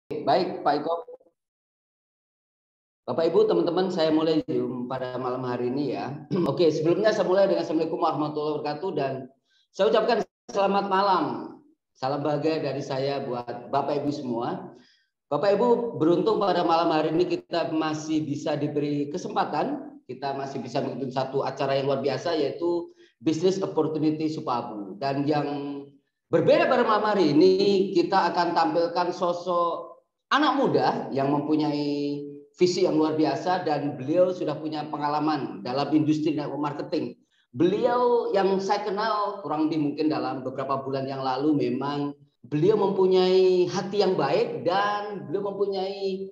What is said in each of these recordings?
Baik, Pak Iko. Bapak Ibu, teman-teman, saya mulai Zoom pada malam hari ini ya. Oke, sebelumnya saya mulai dengan Assalamualaikum warahmatullahi wabarakatuh dan saya ucapkan selamat malam. Salam bahagia dari saya buat Bapak Ibu semua. Bapak Ibu, beruntung pada malam hari ini kita masih bisa diberi kesempatan, kita masih bisa mengikuti satu acara yang luar biasa yaitu Business Opportunity Supabu. Dan yang berbeda pada malam hari ini, kita akan tampilkan sosok anak muda yang mempunyai visi yang luar biasa dan beliau sudah punya pengalaman dalam industri network marketing. Beliau yang saya kenal kurang lebih mungkin dalam beberapa bulan yang lalu memang beliau mempunyai hati yang baik dan beliau mempunyai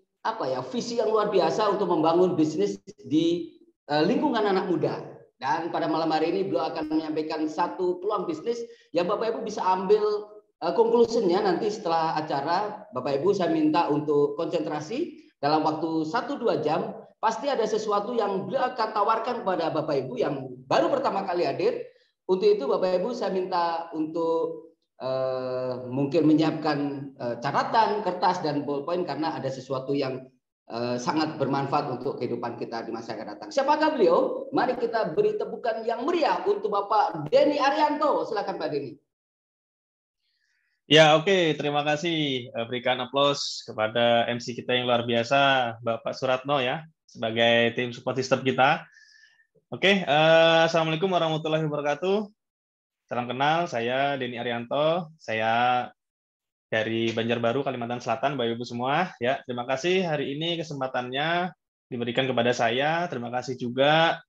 visi yang luar biasa untuk membangun bisnis di lingkungan anak muda. Dan pada malam hari ini beliau akan menyampaikan satu peluang bisnis yang Bapak Ibu bisa ambil conclusion-nya nanti setelah acara. Bapak Ibu saya minta untuk konsentrasi dalam waktu 1-2 jam. Pasti ada sesuatu yang beliau akan tawarkan kepada Bapak Ibu yang baru pertama kali hadir. Untuk itu Bapak Ibu saya minta untuk mungkin menyiapkan catatan, kertas dan ballpoint karena ada sesuatu yang sangat bermanfaat untuk kehidupan kita di masa yang akan datang. Siapakah beliau? Mari kita beri tepukan yang meriah untuk Bapak Denny Arianto. Silakan Pak Denny. Ya, oke. Terima kasih. Berikan aplaus kepada MC kita yang luar biasa, Bapak Suratno ya, sebagai tim support system kita. Oke, Assalamualaikum warahmatullahi wabarakatuh. Salam kenal, saya Denny Arianto. Saya dari Banjarbaru, Kalimantan Selatan, Bapak Ibu semua. Ya, terima kasih hari ini kesempatannya diberikan kepada saya. Terima kasih juga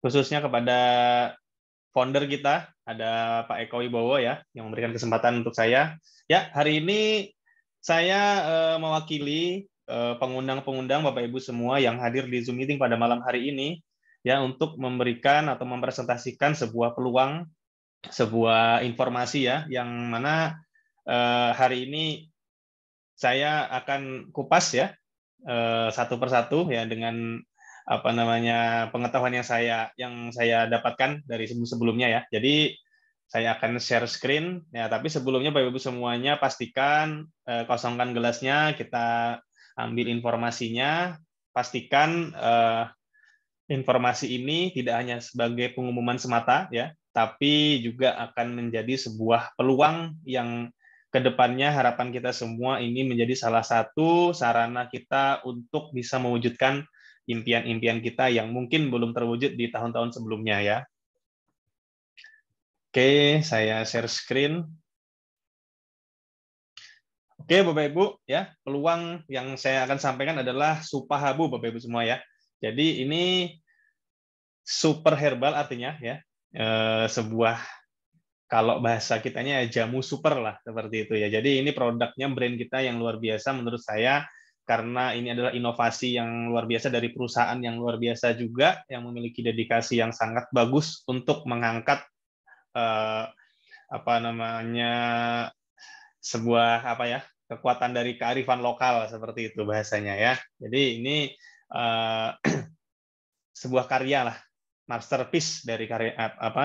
khususnya kepada founder kita, ada Pak Eko Wibowo ya, yang memberikan kesempatan untuk saya. Ya, hari ini saya mewakili pengundang-pengundang Bapak Ibu semua yang hadir di Zoom meeting pada malam hari ini, ya, untuk memberikan atau mempresentasikan sebuah peluang, sebuah informasi ya, yang mana hari ini saya akan kupas ya satu persatu ya dengan pengetahuan yang saya dapatkan dari sebelumnya ya. Jadi saya akan share screen ya, tapi sebelumnya Bapak Ibu semuanya pastikan kosongkan gelasnya, kita ambil informasinya, pastikan informasi ini tidak hanya sebagai pengumuman semata ya, tapi juga akan menjadi sebuah peluang yang kedepannya harapan kita semua ini menjadi salah satu sarana kita untuk bisa mewujudkan impian-impian kita yang mungkin belum terwujud di tahun-tahun sebelumnya ya. Oke, saya share screen. Oke, Bapak Ibu ya, peluang yang saya akan sampaikan adalah Supahabu Bapak Ibu semua ya. Jadi ini super herbal artinya ya, sebuah kalau bahasa kitanya jamu super lah seperti itu ya. Jadi ini produknya brand kita yang luar biasa menurut saya karena ini adalah inovasi yang luar biasa dari perusahaan yang luar biasa juga yang memiliki dedikasi yang sangat bagus untuk mengangkat sebuah kekuatan dari kearifan lokal seperti itu bahasanya ya. Jadi ini sebuah karya lah, masterpiece dari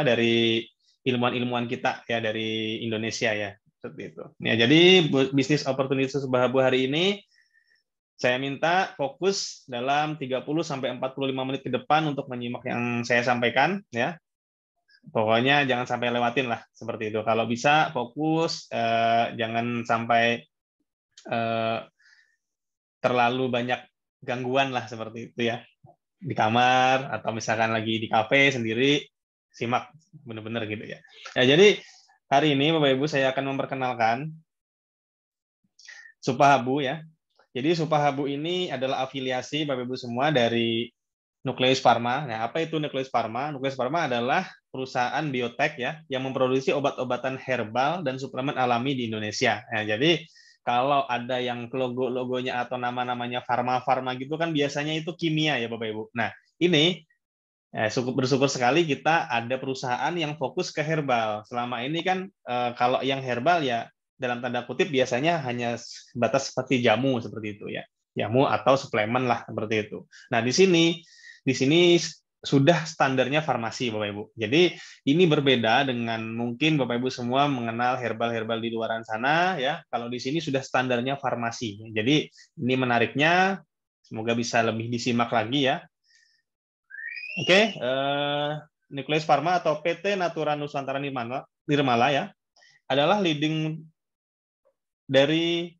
dari ilmuwan-ilmuwan kita ya dari Indonesia ya, seperti itu. Ya, jadi bisnis opportunity Supahabu hari ini saya minta fokus dalam 30 sampai 45 menit ke depan untuk menyimak yang saya sampaikan ya. Pokoknya jangan sampai lewatin lah seperti itu. Kalau bisa fokus, jangan sampai terlalu banyak gangguan lah seperti itu ya. Di kamar atau misalkan lagi di kafe sendiri, simak benar-benar gitu ya. Nah, jadi hari ini Bapak Ibu saya akan memperkenalkan Supahabu ya. Jadi Supahabu ini adalah afiliasi Bapak Ibu semua dari Nucleus Pharma. Nah, apa itu Nucleus Pharma? Nucleus Pharma adalah perusahaan biotek ya yang memproduksi obat-obatan herbal dan suplemen alami di Indonesia. Nah, jadi kalau ada yang logo-logonya atau nama-namanya farma-farma gitu kan biasanya itu kimia ya Bapak Ibu. Nah, ini bersyukur sekali kita ada perusahaan yang fokus ke herbal. Selama ini kan kalau yang herbal ya dalam tanda kutip biasanya hanya sebatas seperti jamu seperti itu ya. Jamu atau suplemen lah seperti itu. Nah, di sini sudah standarnya farmasi, Bapak Ibu. Jadi ini berbeda dengan mungkin Bapak Ibu semua mengenal herbal-herbal di luaran sana ya. Kalau di sini sudah standarnya farmasi. Jadi ini menariknya, semoga bisa lebih disimak lagi ya. Oke, Nucleus Pharma atau PT Natura Nusantara Nirmala ya adalah leading dari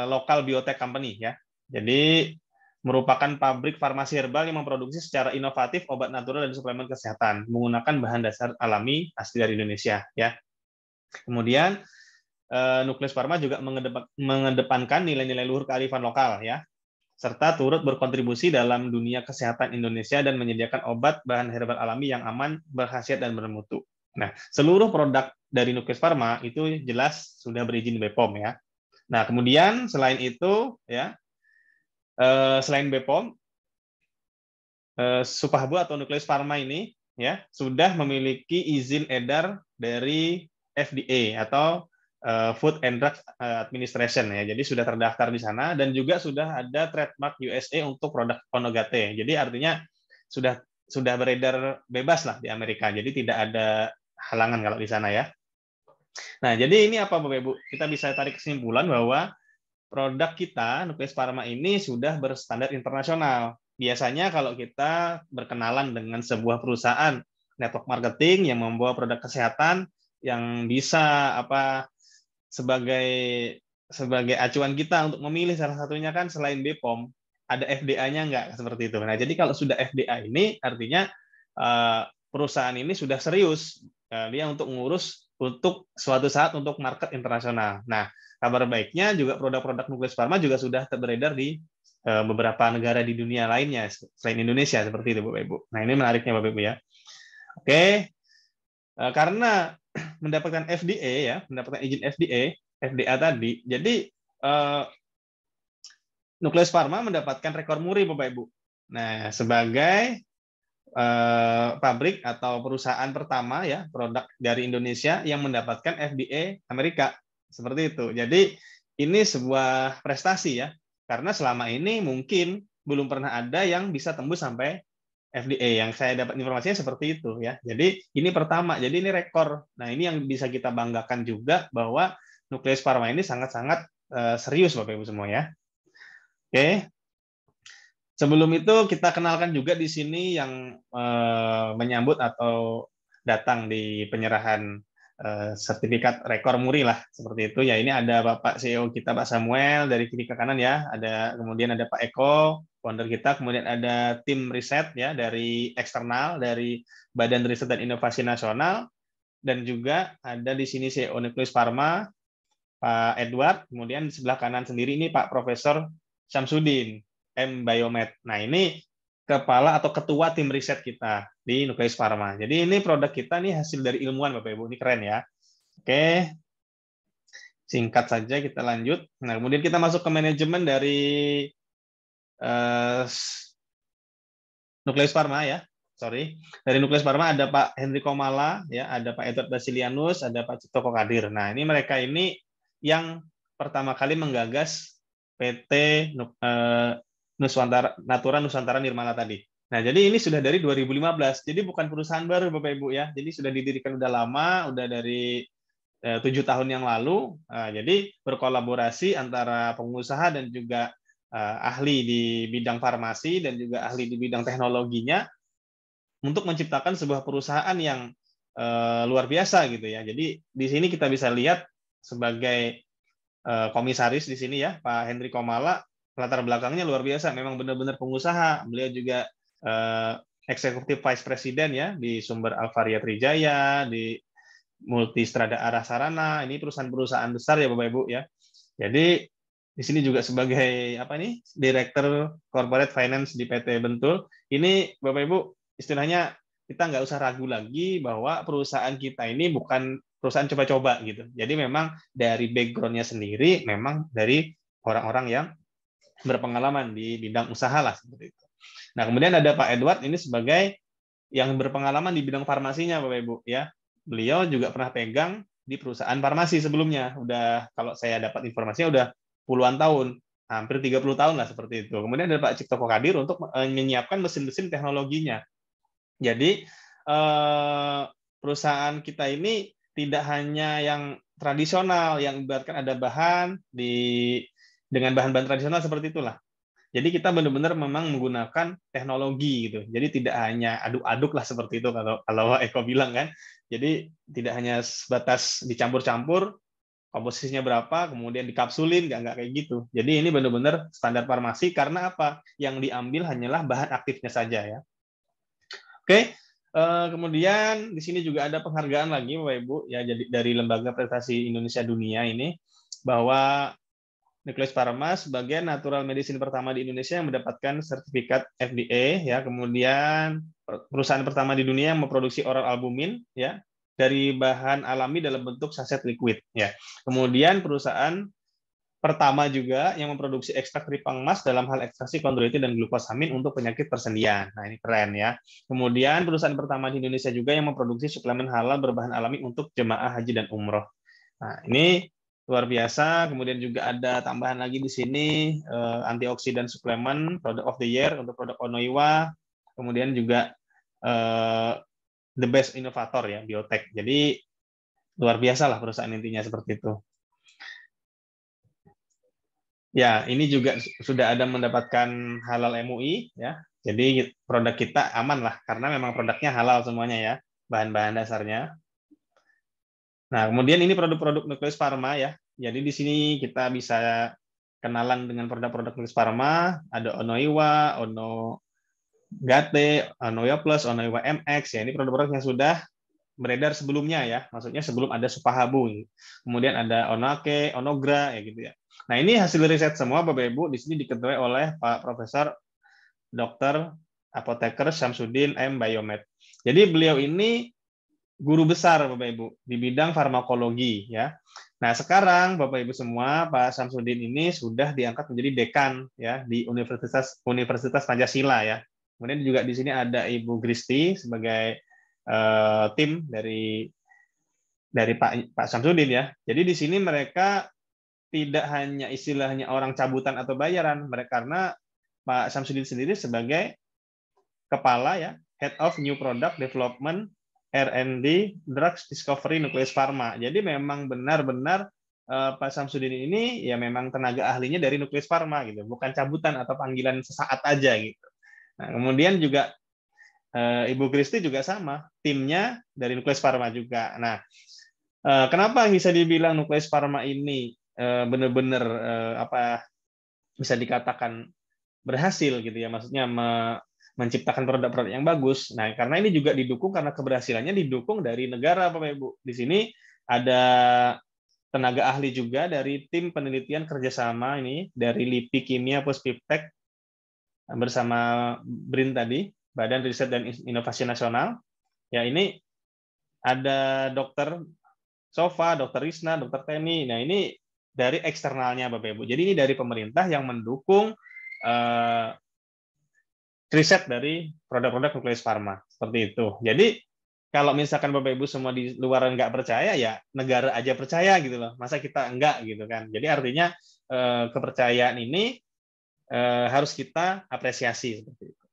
lokal biotech company ya. Jadi merupakan pabrik farmasi herbal yang memproduksi secara inovatif obat natural dan suplemen kesehatan menggunakan bahan dasar alami asli dari Indonesia ya. Kemudian Nucleus Pharma juga mengedepankan nilai-nilai luhur kearifan lokal ya, serta turut berkontribusi dalam dunia kesehatan Indonesia dan menyediakan obat bahan herbal alami yang aman, berkhasiat dan bermutu. Nah, seluruh produk dari Nucleus Pharma itu jelas sudah berizin BPOM ya. Nah, kemudian selain itu ya, selain BPOM, Supahbu atau Nucleus Pharma ini ya sudah memiliki izin edar dari FDA atau Food and Drug Administration ya. Jadi sudah terdaftar di sana dan juga sudah ada trademark USA untuk produk Onogate. Jadi artinya sudah beredar bebas lah di Amerika. Jadi tidak ada halangan kalau di sana ya. Nah, jadi ini apa Bapak Ibu? Kita bisa tarik kesimpulan bahwa produk kita, Nucleus Pharma ini sudah berstandar internasional. Biasanya kalau kita berkenalan dengan sebuah perusahaan network marketing yang membawa produk kesehatan yang bisa sebagai acuan kita untuk memilih salah satunya kan selain BPOM, ada FDA-nya nggak seperti itu. Nah, jadi kalau sudah FDA ini artinya perusahaan ini sudah serius dia untuk mengurus untuk suatu saat untuk market internasional. Nah, kabar baiknya juga produk-produk Nucleus Pharma juga sudah beredar di beberapa negara di dunia lainnya selain Indonesia seperti itu Bapak Ibu. Nah, ini menariknya Bapak Ibu ya. Oke. Karena mendapatkan FDA ya, mendapatkan izin FDA tadi. Jadi Nucleus Pharma mendapatkan rekor muri Bapak Ibu. Nah, sebagai pabrik atau perusahaan pertama ya produk dari Indonesia yang mendapatkan FDA Amerika seperti itu. Jadi ini sebuah prestasi ya karena selama ini mungkin belum pernah ada yang bisa tembus sampai FDA. Yang saya dapat informasinya seperti itu ya. Jadi ini pertama. Jadi ini rekor. Nah ini yang bisa kita banggakan juga bahwa Nucleus Pharma ini sangat-sangat serius Bapak Ibu semua ya. Oke. Sebelum itu kita kenalkan juga di sini yang menyambut atau datang di penyerahan sertifikat rekor muri lah seperti itu ya. Ini ada Bapak CEO kita Pak Samuel dari kiri ke kanan ya. Kemudian ada Pak Eko founder kita. Kemudian ada tim riset ya dari eksternal dari Badan Riset dan Inovasi Nasional dan juga ada di sini CEO Nucleus Pharma Pak Edward. Kemudian di sebelah kanan sendiri ini Pak Profesor Syamsuddin M Biomed. Nah, ini kepala atau ketua tim riset kita di Nucleus Pharma. Jadi ini produk kita nih hasil dari ilmuwan Bapak Ibu. Ini keren ya. Oke. Singkat saja kita lanjut. Nah, kemudian kita masuk ke manajemen dari Nucleus Pharma ya. Sorry. Dari Nucleus Pharma ada Pak Henry Komala ya, ada Pak Edward Basilianus, ada Pak Cipto Kokadir. Nah, ini mereka ini yang pertama kali menggagas PT Natura Nusantara Nirmala tadi. Nah, jadi ini sudah dari 2015. Jadi bukan perusahaan baru Bapak Ibu ya. Jadi sudah didirikan udah lama, udah dari 7 tahun yang lalu. Jadi berkolaborasi antara pengusaha dan juga ahli di bidang farmasi dan juga ahli di bidang teknologinya untuk menciptakan sebuah perusahaan yang luar biasa gitu ya. Jadi di sini kita bisa lihat sebagai komisaris di sini ya, Pak Henry Komala, latar belakangnya luar biasa, memang benar-benar pengusaha. Beliau juga eksekutif vice president ya di Sumber Alvaria Trijaya, di Multistrada Arah Sarana. Ini perusahaan-perusahaan besar ya Bapak Ibu ya. Jadi di sini juga sebagai Direktur Corporate Finance di PT Bentul. Ini Bapak Ibu istilahnya kita nggak usah ragu lagi bahwa perusahaan kita ini bukan perusahaan coba-coba gitu. Jadi memang dari background-nya sendiri memang dari orang-orang yang berpengalaman di bidang usaha lah seperti itu. Nah, kemudian ada Pak Edward ini sebagai yang berpengalaman di bidang farmasinya Bapak Ibu ya. Beliau juga pernah pegang di perusahaan farmasi sebelumnya. Udah kalau saya dapat informasinya udah puluhan tahun, hampir 30 tahun lah seperti itu. Kemudian ada Pak Cipto Kokadir untuk menyiapkan mesin-mesin teknologinya. Jadi perusahaan kita ini tidak hanya yang tradisional, yang ibaratkan ada bahan dengan bahan-bahan tradisional seperti itulah. Jadi kita benar-benar memang menggunakan teknologi gitu. Jadi tidak hanya aduk-aduk lah seperti itu kalau Eko bilang kan. Jadi tidak hanya sebatas dicampur-campur, komposisinya berapa, kemudian dikapsulin, nggak kayak gitu. Jadi ini benar-benar standar farmasi karena apa? Yang diambil hanyalah bahan aktifnya saja ya. Oke, kemudian di sini juga ada penghargaan lagi Bapak Ibu ya, jadi dari Lembaga Prestasi Indonesia Dunia ini bahwa Nucleus Pharma sebagai natural medicine pertama di Indonesia yang mendapatkan sertifikat FDA ya, kemudian perusahaan pertama di dunia yang memproduksi oral albumin ya dari bahan alami dalam bentuk saset liquid ya. Kemudian perusahaan pertama juga yang memproduksi ekstrak tripang emas dalam hal ekstraksi kondroitin dan glukosamin untuk penyakit persendian. Nah, ini keren ya. Kemudian perusahaan pertama di Indonesia juga yang memproduksi suplemen halal berbahan alami untuk jemaah haji dan umroh. Nah, ini luar biasa. Kemudian juga ada tambahan lagi di sini antioksidan suplemen product of the year untuk produk Onoiwa. Kemudian juga the best innovator ya, biotech. Jadi luar biasa lah perusahaan intinya seperti itu. Ya, ini juga sudah ada mendapatkan halal MUI ya. Jadi produk kita aman lah karena memang produknya halal semuanya ya, bahan-bahan dasarnya. Nah, kemudian ini produk-produk Nucleus Pharma ya. Jadi di sini kita bisa kenalan dengan produk-produk Nucleus Pharma, ada Onoiwa, Ono Gate, Onoiwa Plus, Onoiwa MX ya. Ini produk-produk yang sudah beredar sebelumnya ya. Maksudnya sebelum ada Supahabu. Kemudian ada Onake, Onogra ya gitu ya. Nah, ini hasil riset semua Bapak Ibu di sini diketuai oleh Pak Profesor Dr. Apoteker Syamsuddin M. Biomed. Jadi beliau ini guru besar Bapak Ibu di bidang farmakologi ya. Nah, sekarang Bapak Ibu semua, Pak Syamsuddin ini sudah diangkat menjadi dekan ya di Universitas Pancasila ya. Kemudian juga di sini ada Ibu Gristi sebagai tim dari Pak Syamsuddin ya. Jadi di sini mereka tidak hanya istilahnya orang cabutan atau bayaran, mereka karena Pak Syamsuddin sendiri sebagai kepala ya, Head of New Product Development R&D Drugs Discovery Nucleus Pharma. Jadi memang benar-benar Pak Syamsuddin ini ya memang tenaga ahlinya dari Nucleus Pharma gitu, bukan cabutan atau panggilan sesaat aja gitu. Nah, kemudian juga Ibu Kristi juga sama, timnya dari Nucleus Pharma juga. Nah, kenapa bisa dibilang Nucleus Pharma ini benar-benar bisa dikatakan berhasil gitu ya, maksudnya menciptakan produk-produk yang bagus. Nah, karena ini juga didukung karena keberhasilannya didukung dari negara Bapak Ibu. Di sini ada tenaga ahli juga dari tim penelitian kerjasama ini dari LIPI Kimia Puspiptek bersama BRIN tadi, Badan Riset dan Inovasi Nasional. Ya, ini ada Dr. Sofa, Dr. Risna, Dr. Teni. Nah, ini dari eksternalnya Bapak Ibu. Jadi ini dari pemerintah yang mendukung riset dari produk-produk Nucleus Pharma. Seperti itu. Jadi kalau misalkan Bapak Ibu semua di luar nggak percaya, ya negara aja percaya gitu loh. Masa kita enggak gitu kan. Jadi artinya kepercayaan ini harus kita apresiasi seperti itu.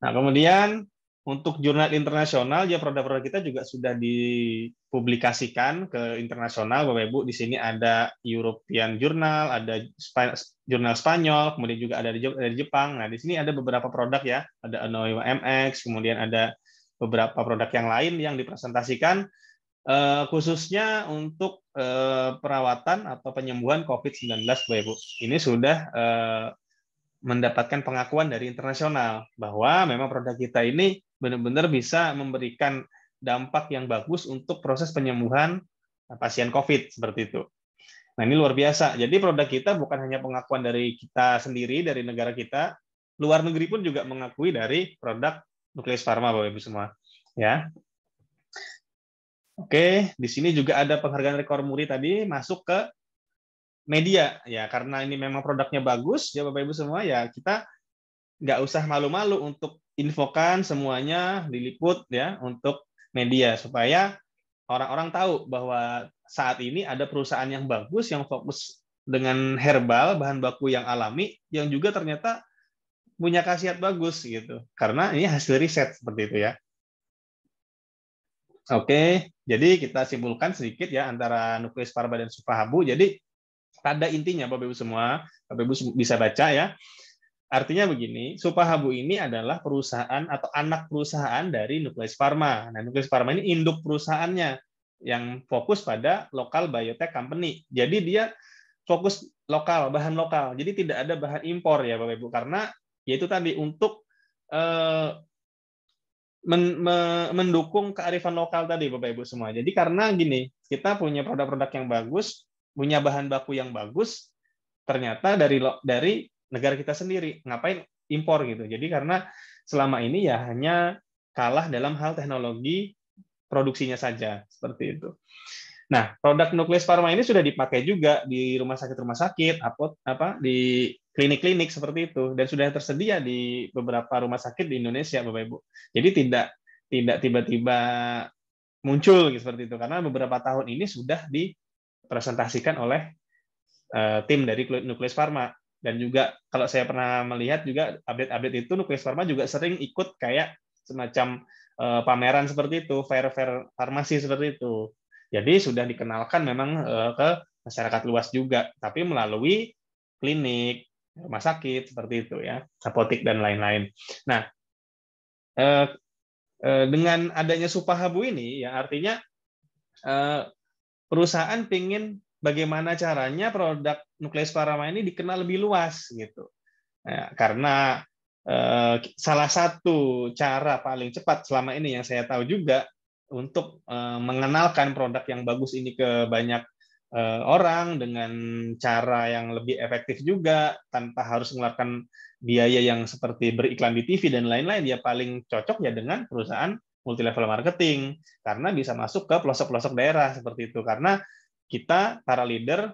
Nah, kemudian untuk jurnal internasional, ya produk-produk kita juga sudah dipublikasikan ke internasional, Bapak Ibu. Di sini ada European Journal, ada jurnal Spanyol, kemudian juga ada dari Jepang. Nah, di sini ada beberapa produk ya, ada Onoiwa MX, kemudian ada beberapa produk yang lain yang dipresentasikan khususnya untuk perawatan atau penyembuhan COVID-19, Bapak Ibu. Ini sudah mendapatkan pengakuan dari internasional bahwa memang produk kita ini benar-benar bisa memberikan dampak yang bagus untuk proses penyembuhan pasien COVID seperti itu. Nah, ini luar biasa. Jadi produk kita bukan hanya pengakuan dari kita sendiri, dari negara kita, luar negeri pun juga mengakui dari produk Nucleus Pharma, Bapak Ibu semua. Ya. Oke, di sini juga ada penghargaan rekor muri tadi masuk ke media ya, karena ini memang produknya bagus ya Bapak Ibu semua, ya kita nggak usah malu-malu untuk infokan semuanya, diliput ya untuk media supaya orang-orang tahu bahwa saat ini ada perusahaan yang bagus yang fokus dengan herbal, bahan baku yang alami, yang juga ternyata punya khasiat bagus gitu. Karena ini hasil riset seperti itu ya. Oke, jadi kita simpulkan sedikit ya antara Nukleus Pharma dan Supahabu. Jadi pada intinya Bapak Ibu semua, Bapak Ibu bisa baca ya. Artinya begini, Supahabu ini adalah perusahaan atau anak perusahaan dari Nukleus Pharma. Nah, Nukleus Pharma ini induk perusahaannya yang fokus pada local biotech company. Jadi dia fokus lokal, bahan lokal. Jadi tidak ada bahan impor ya Bapak Ibu, karena yaitu tadi untuk mendukung kearifan lokal tadi Bapak Ibu semua. Jadi karena gini, kita punya produk-produk yang bagus, punya bahan baku yang bagus, ternyata dari negara kita sendiri, ngapain impor gitu. Jadi karena selama ini ya hanya kalah dalam hal teknologi produksinya saja, seperti itu. Nah, produk Nukleus Pharma ini sudah dipakai juga di rumah sakit, di klinik-klinik seperti itu, dan sudah tersedia di beberapa rumah sakit di Indonesia, Bapak Ibu. Jadi tidak tiba-tiba muncul seperti itu, karena beberapa tahun ini sudah dipresentasikan oleh tim dari Nukleus Pharma. Dan juga kalau saya pernah melihat juga update-update itu, Nukleus Pharma juga sering ikut kayak semacam pameran seperti itu, fair-fair farmasi seperti itu. Jadi sudah dikenalkan memang ke masyarakat luas juga, tapi melalui klinik, rumah sakit seperti itu ya, apotek dan lain-lain. Nah, dengan adanya Supahabu ini ya artinya perusahaan ingin bagaimana caranya produk Nukleus Pharma ini dikenal lebih luas gitu. Nah, karena salah satu cara paling cepat selama ini yang saya tahu juga untuk mengenalkan produk yang bagus ini ke banyak orang dengan cara yang lebih efektif juga tanpa harus mengeluarkan biaya yang seperti beriklan di TV dan lain-lain, ya paling cocok ya dengan perusahaan multi level marketing karena bisa masuk ke pelosok-pelosok daerah seperti itu. Karena kita para leader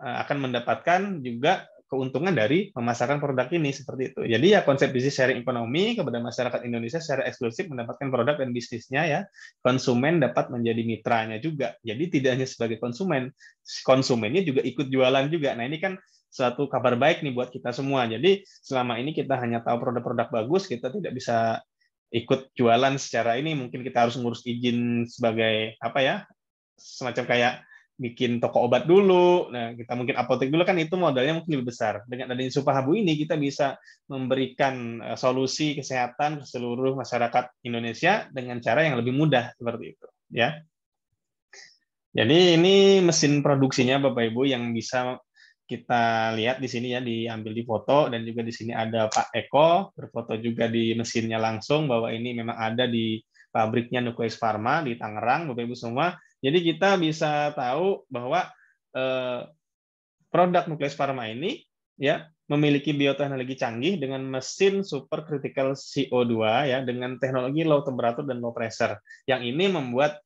akan mendapatkan juga keuntungan dari memasarkan produk ini seperti itu. Jadi ya konsep bisnis sharing ekonomi kepada masyarakat Indonesia secara eksklusif mendapatkan produk dan bisnisnya ya. Konsumen dapat menjadi mitranya juga. Jadi tidak hanya sebagai konsumen, konsumennya juga ikut jualan juga. Nah, ini kan suatu kabar baik nih buat kita semua. Jadi selama ini kita hanya tahu produk-produk bagus, kita tidak bisa ikut jualan secara ini. Mungkin kita harus ngurus izin sebagai apa ya? Semacam kayak bikin toko obat dulu, nah kita mungkin apotek dulu kan itu modalnya mungkin lebih besar. Dengan adanya Supahabu ini kita bisa memberikan solusi kesehatan ke seluruh masyarakat Indonesia dengan cara yang lebih mudah seperti itu, ya. Jadi ini mesin produksinya Bapak Ibu yang bisa kita lihat di sini ya, diambil di foto dan juga di sini ada Pak Eko berfoto juga di mesinnya langsung bahwa ini memang ada di pabriknya Nukleus Pharma di Tangerang, Bapak Ibu semua. Jadi kita bisa tahu bahwa produk Nukleus Pharma ini ya memiliki bioteknologi canggih dengan mesin supercritical CO2 ya dengan teknologi low temperature dan low pressure. Yang ini membuat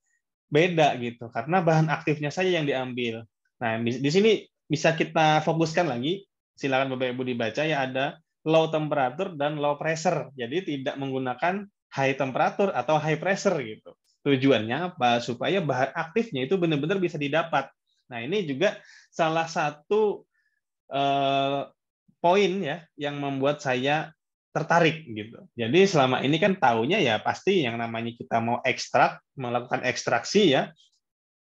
beda gitu karena bahan aktifnya saja yang diambil. Nah, di sini bisa kita fokuskan lagi. Silakan Bapak Ibu dibaca ya, ada low temperature dan low pressure. Jadi tidak menggunakan high temperature atau high pressure gitu. Tujuannya apa? Supaya bahan aktifnya itu benar-benar bisa didapat. Nah, ini juga salah satu poin ya yang membuat saya tertarik gitu. Jadi selama ini kan taunya ya pasti yang namanya kita mau melakukan ekstraksi ya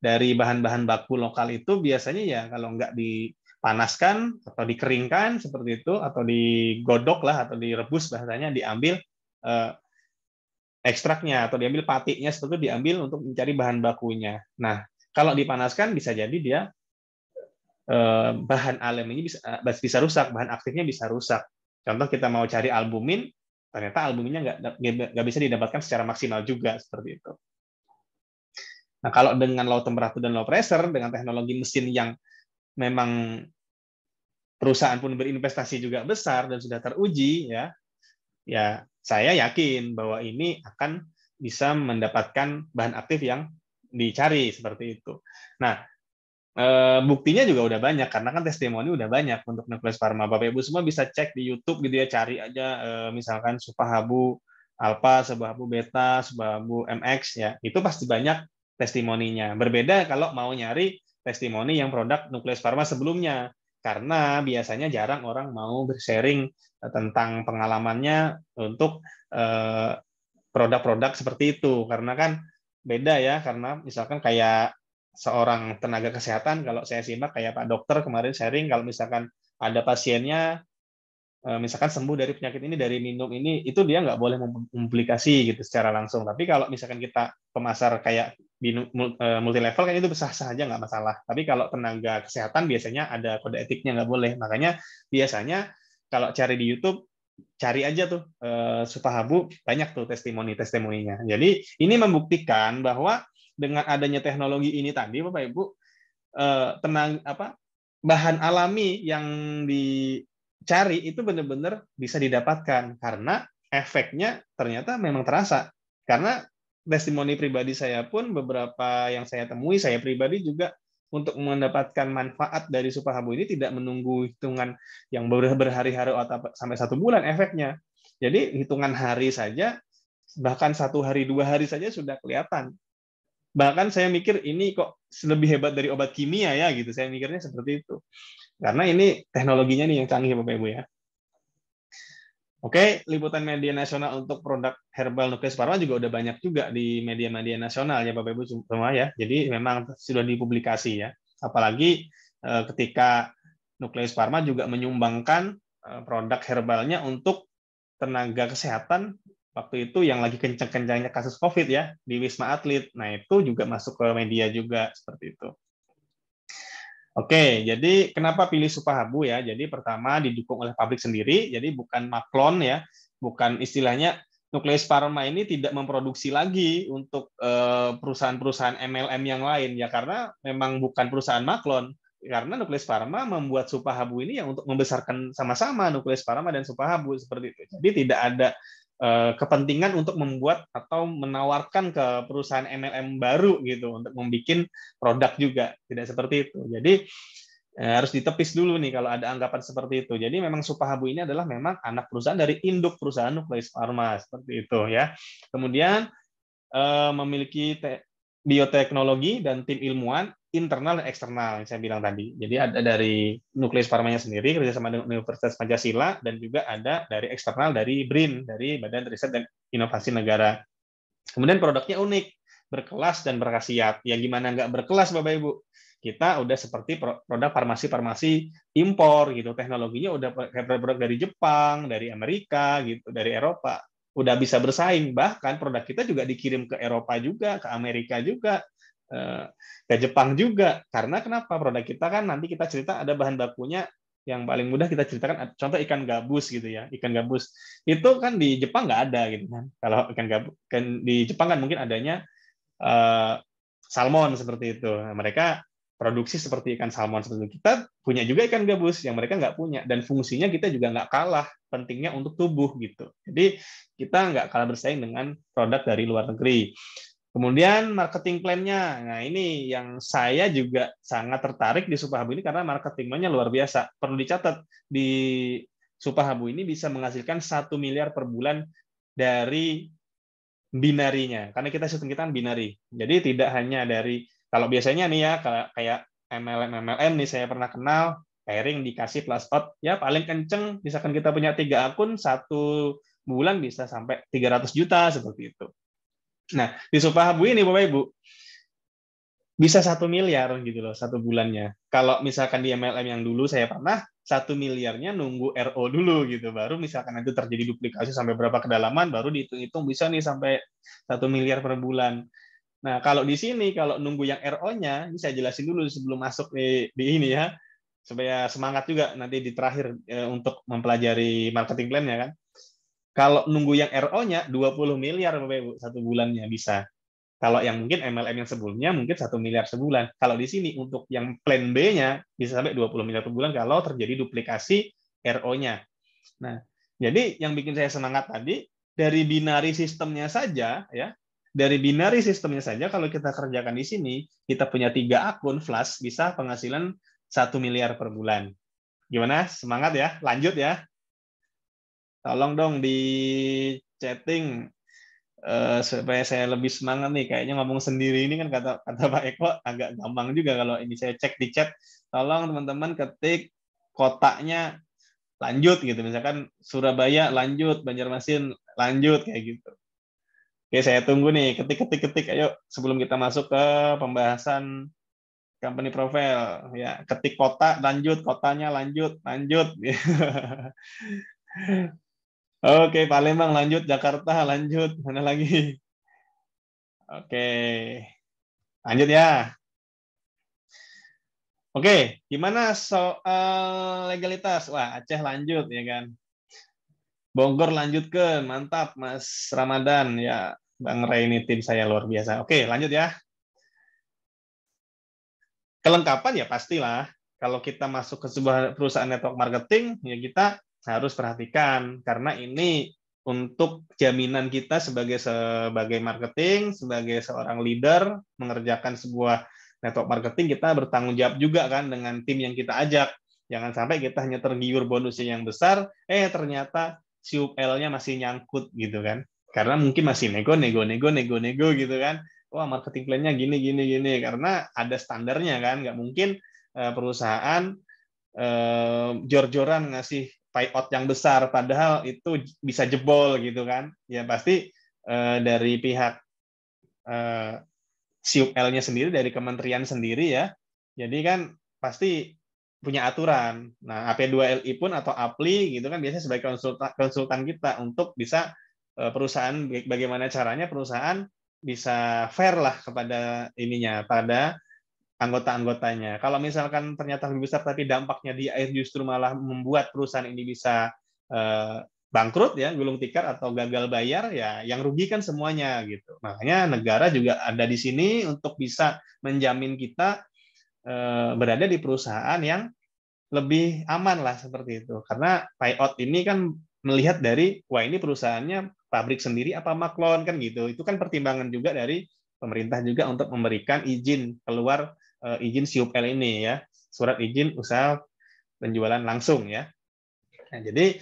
dari bahan-bahan baku lokal itu biasanya ya kalau nggak dipanaskan atau dikeringkan seperti itu atau digodok lah atau direbus bahasanya, diambil ekstraknya atau diambil patiknya seperti itu, diambil untuk mencari bahan bakunya. Nah, kalau dipanaskan bisa jadi dia bahan alaminya bisa rusak, bahan aktifnya bisa rusak. Contoh kita mau cari albumin, ternyata albuminnya nggak bisa didapatkan secara maksimal juga seperti itu. Nah, kalau dengan low temperature dan low pressure, dengan teknologi mesin yang memang perusahaan pun berinvestasi juga besar dan sudah teruji, ya saya yakin bahwa ini akan bisa mendapatkan bahan aktif yang dicari seperti itu. Nah, buktinya juga udah banyak karena kan testimoni udah banyak untuk Nukleus Pharma. Bapak Ibu semua bisa cek di YouTube gitu ya, cari aja misalkan Supahabu Alpha, Supahabu Beta, Supahabu MX ya. Itu pasti banyak testimoninya. Berbeda kalau mau nyari testimoni yang produk Nukleus Pharma sebelumnya. karena biasanya jarang orang mau sharing tentang pengalamannya untuk produk-produk seperti itu, karena kan beda ya, karena misalkan kayak seorang tenaga kesehatan, kalau saya simak kayak Pak Dokter kemarin sharing, kalau misalkan ada pasiennya misalkan sembuh dari penyakit ini, dari minum ini, itu dia nggak boleh mempublikasi gitu secara langsung. Tapi kalau misalkan kita pemasar kayak multi level kan itu sah-sah aja, nggak masalah. Tapi kalau tenaga kesehatan biasanya ada kode etiknya, nggak boleh. Makanya biasanya kalau cari di YouTube, cari aja tuh Supahabu, banyak tuh testimoninya. Jadi ini membuktikan bahwa dengan adanya teknologi ini tadi, Bapak Ibu, bahan alami yang dicari itu benar-benar bisa didapatkan, karena efeknya ternyata memang terasa. Karena testimoni pribadi saya pun, beberapa yang saya temui, saya pribadi juga untuk mendapatkan manfaat dari Supahabu ini tidak menunggu hitungan yang berhari-hari atau sampai 1 bulan efeknya. Jadi hitungan hari saja, bahkan 1 hari 2 hari saja sudah kelihatan. Bahkan saya mikir ini kok lebih hebat dari obat kimia ya gitu. Saya mikirnya seperti itu. Karena ini teknologinya nih yang canggih Bapak Ibu ya. Oke, liputan media nasional untuk produk herbal Nucleus Pharma juga udah banyak juga di media-media nasional ya Bapak Ibu semua ya. Jadi memang sudah dipublikasi ya. Apalagi ketika Nucleus Pharma juga menyumbangkan produk herbalnya untuk tenaga kesehatan waktu itu yang lagi kencang-kencangnya kasus COVID ya di Wisma Atlet. Nah, itu juga masuk ke media juga seperti itu. Oke, jadi kenapa pilih Supahabu ya? Jadi pertama didukung oleh pabrik sendiri, jadi bukan maklon ya, bukan istilahnya Nucleus Pharma ini tidak memproduksi lagi untuk perusahaan-perusahaan MLM yang lain ya, karena memang bukan perusahaan maklon. Karena Nucleus Pharma membuat Supahabu ini yang untuk membesarkan sama-sama Nucleus Pharma dan Supahabu seperti itu. Jadi tidak ada kepentingan untuk membuat atau menawarkan ke perusahaan MLM baru gitu untuk membuat produk juga, tidak seperti itu. Jadi harus ditepis dulu nih kalau ada anggapan seperti itu. Jadi memang Supahabu ini adalah memang anak perusahaan dari induk perusahaan Nucleus Pharma seperti itu ya. Kemudian memiliki bioteknologi dan tim ilmuwan internal dan eksternal yang saya bilang tadi. Jadi ada dari Nucleus Pharma-nya sendiri kerjasama dengan Universitas Pancasila, dan juga ada dari eksternal dari BRIN, dari Badan Riset dan Inovasi Negara. Kemudian produknya unik, berkelas dan berkhasiat. Ya gimana nggak berkelas Bapak Ibu? Kita udah seperti produk farmasi-farmasi impor gitu, teknologinya udah produk dari Jepang, dari Amerika gitu, dari Eropa, udah bisa bersaing. Bahkan produk kita juga dikirim ke Eropa juga, ke Amerika juga, ke Jepang juga. Karena kenapa? Produk kita kan nanti kita cerita ada bahan bakunya yang paling mudah kita ceritakan, contoh ikan gabus gitu ya. Ikan gabus itu kan di Jepang nggak ada gitu kan. Kalau ikan gabus kan di Jepang kan mungkin adanya salmon seperti itu. Nah, mereka produksi seperti ikan salmon seperti itu. Kita punya juga ikan gabus yang mereka nggak punya, dan fungsinya kita juga nggak kalah pentingnya untuk tubuh gitu. Jadi kita nggak kalah bersaing dengan produk dari luar negeri. Kemudian marketing plan-nya, nah ini yang saya juga sangat tertarik di Supahabu ini karena marketing plan-nya luar biasa. Perlu dicatat, di Supahabu ini bisa menghasilkan 1 miliar per bulan dari binarinya, karena kita sistem kita kan binari. Jadi tidak hanya dari, kalau biasanya nih ya kayak MLM nih saya pernah kenal, pairing dikasih plus out, ya paling kenceng misalkan kita punya 3 akun, 1 bulan bisa sampai 300 juta seperti itu. Nah, di Supahabu ini Bapak Ibu bisa 1 miliar gitu loh 1 bulannya. Kalau misalkan di MLM yang dulu saya pernah, 1 miliarnya nunggu RO dulu gitu, baru misalkan nanti terjadi duplikasi sampai berapa kedalaman, baru dihitung-hitung bisa nih sampai 1 miliar per bulan. Nah, kalau di sini kalau nunggu yang RO-nya, ini saya jelasin dulu sebelum masuk di ini ya, supaya semangat juga nanti di terakhir untuk mempelajari marketing plan-nya kan. Kalau nunggu yang RO-nya 20 miliar Bapak Ibu 1 bulannya bisa. Kalau yang mungkin MLM yang sebelumnya mungkin 1 miliar sebulan. Kalau di sini untuk yang plan B-nya bisa sampai 20 miliar per bulan kalau terjadi duplikasi RO-nya. Nah, jadi yang bikin saya semangat tadi, dari binary sistemnya saja ya, dari binary sistemnya saja kalau kita kerjakan di sini, kita punya 3 akun flash bisa penghasilan 1 miliar per bulan. Gimana? Semangat ya? Lanjut ya. Tolong dong di chatting supaya saya lebih semangat nih. Kayaknya ngomong sendiri ini kan kata Pak Eko agak gampang juga kalau ini saya cek di chat. Tolong teman-teman ketik kotanya lanjut gitu. Misalkan Surabaya lanjut, Banjarmasin lanjut kayak gitu. Oke, saya tunggu nih, ketik. Ayo sebelum kita masuk ke pembahasan company profile. Ya, ketik kota lanjut, kotanya lanjut. Oke, Palembang lanjut, Jakarta lanjut, mana lagi? Oke, lanjut ya. Oke, gimana soal legalitas? Wah, Aceh lanjut ya kan. Bogor lanjutkan, mantap Mas Ramadan ya. Bang Ray ini tim saya luar biasa. Oke, lanjut ya. Kelengkapan ya pastilah. Kalau kita masuk ke sebuah perusahaan network marketing, ya kita harus perhatikan karena ini untuk jaminan kita sebagai marketing, sebagai seorang leader mengerjakan sebuah network marketing, kita bertanggung jawab juga kan dengan tim yang kita ajak. Jangan sampai kita hanya tergiur bonusnya yang besar, ternyata CUL-nya masih nyangkut gitu kan. Karena mungkin masih nego gitu kan. Wah, marketing plan-nya gini karena ada standarnya kan, nggak mungkin perusahaan jor-joran ngasih payout yang besar padahal itu bisa jebol gitu kan. Ya pasti dari pihak CUL-nya sendiri, dari kementerian sendiri ya, jadi kan pasti punya aturan. Nah, AP2LI pun atau APLI gitu kan biasanya sebagai konsultan kita untuk bisa perusahaan, bagaimana caranya perusahaan bisa fair lah kepada ininya, pada anggota-anggotanya. Kalau misalkan ternyata lebih besar tapi dampaknya di akhir justru malah membuat perusahaan ini bisa bangkrut ya, gulung tikar atau gagal bayar, ya yang rugi kan semuanya gitu. Makanya negara juga ada di sini untuk bisa menjamin kita berada di perusahaan yang lebih aman lah seperti itu. Karena payout ini kan melihat dari, wah ini perusahaannya pabrik sendiri apa maklon kan gitu. Itu kan pertimbangan juga dari pemerintah juga untuk memberikan izin keluar izin CUL ini ya, surat izin usaha penjualan langsung ya. Nah, jadi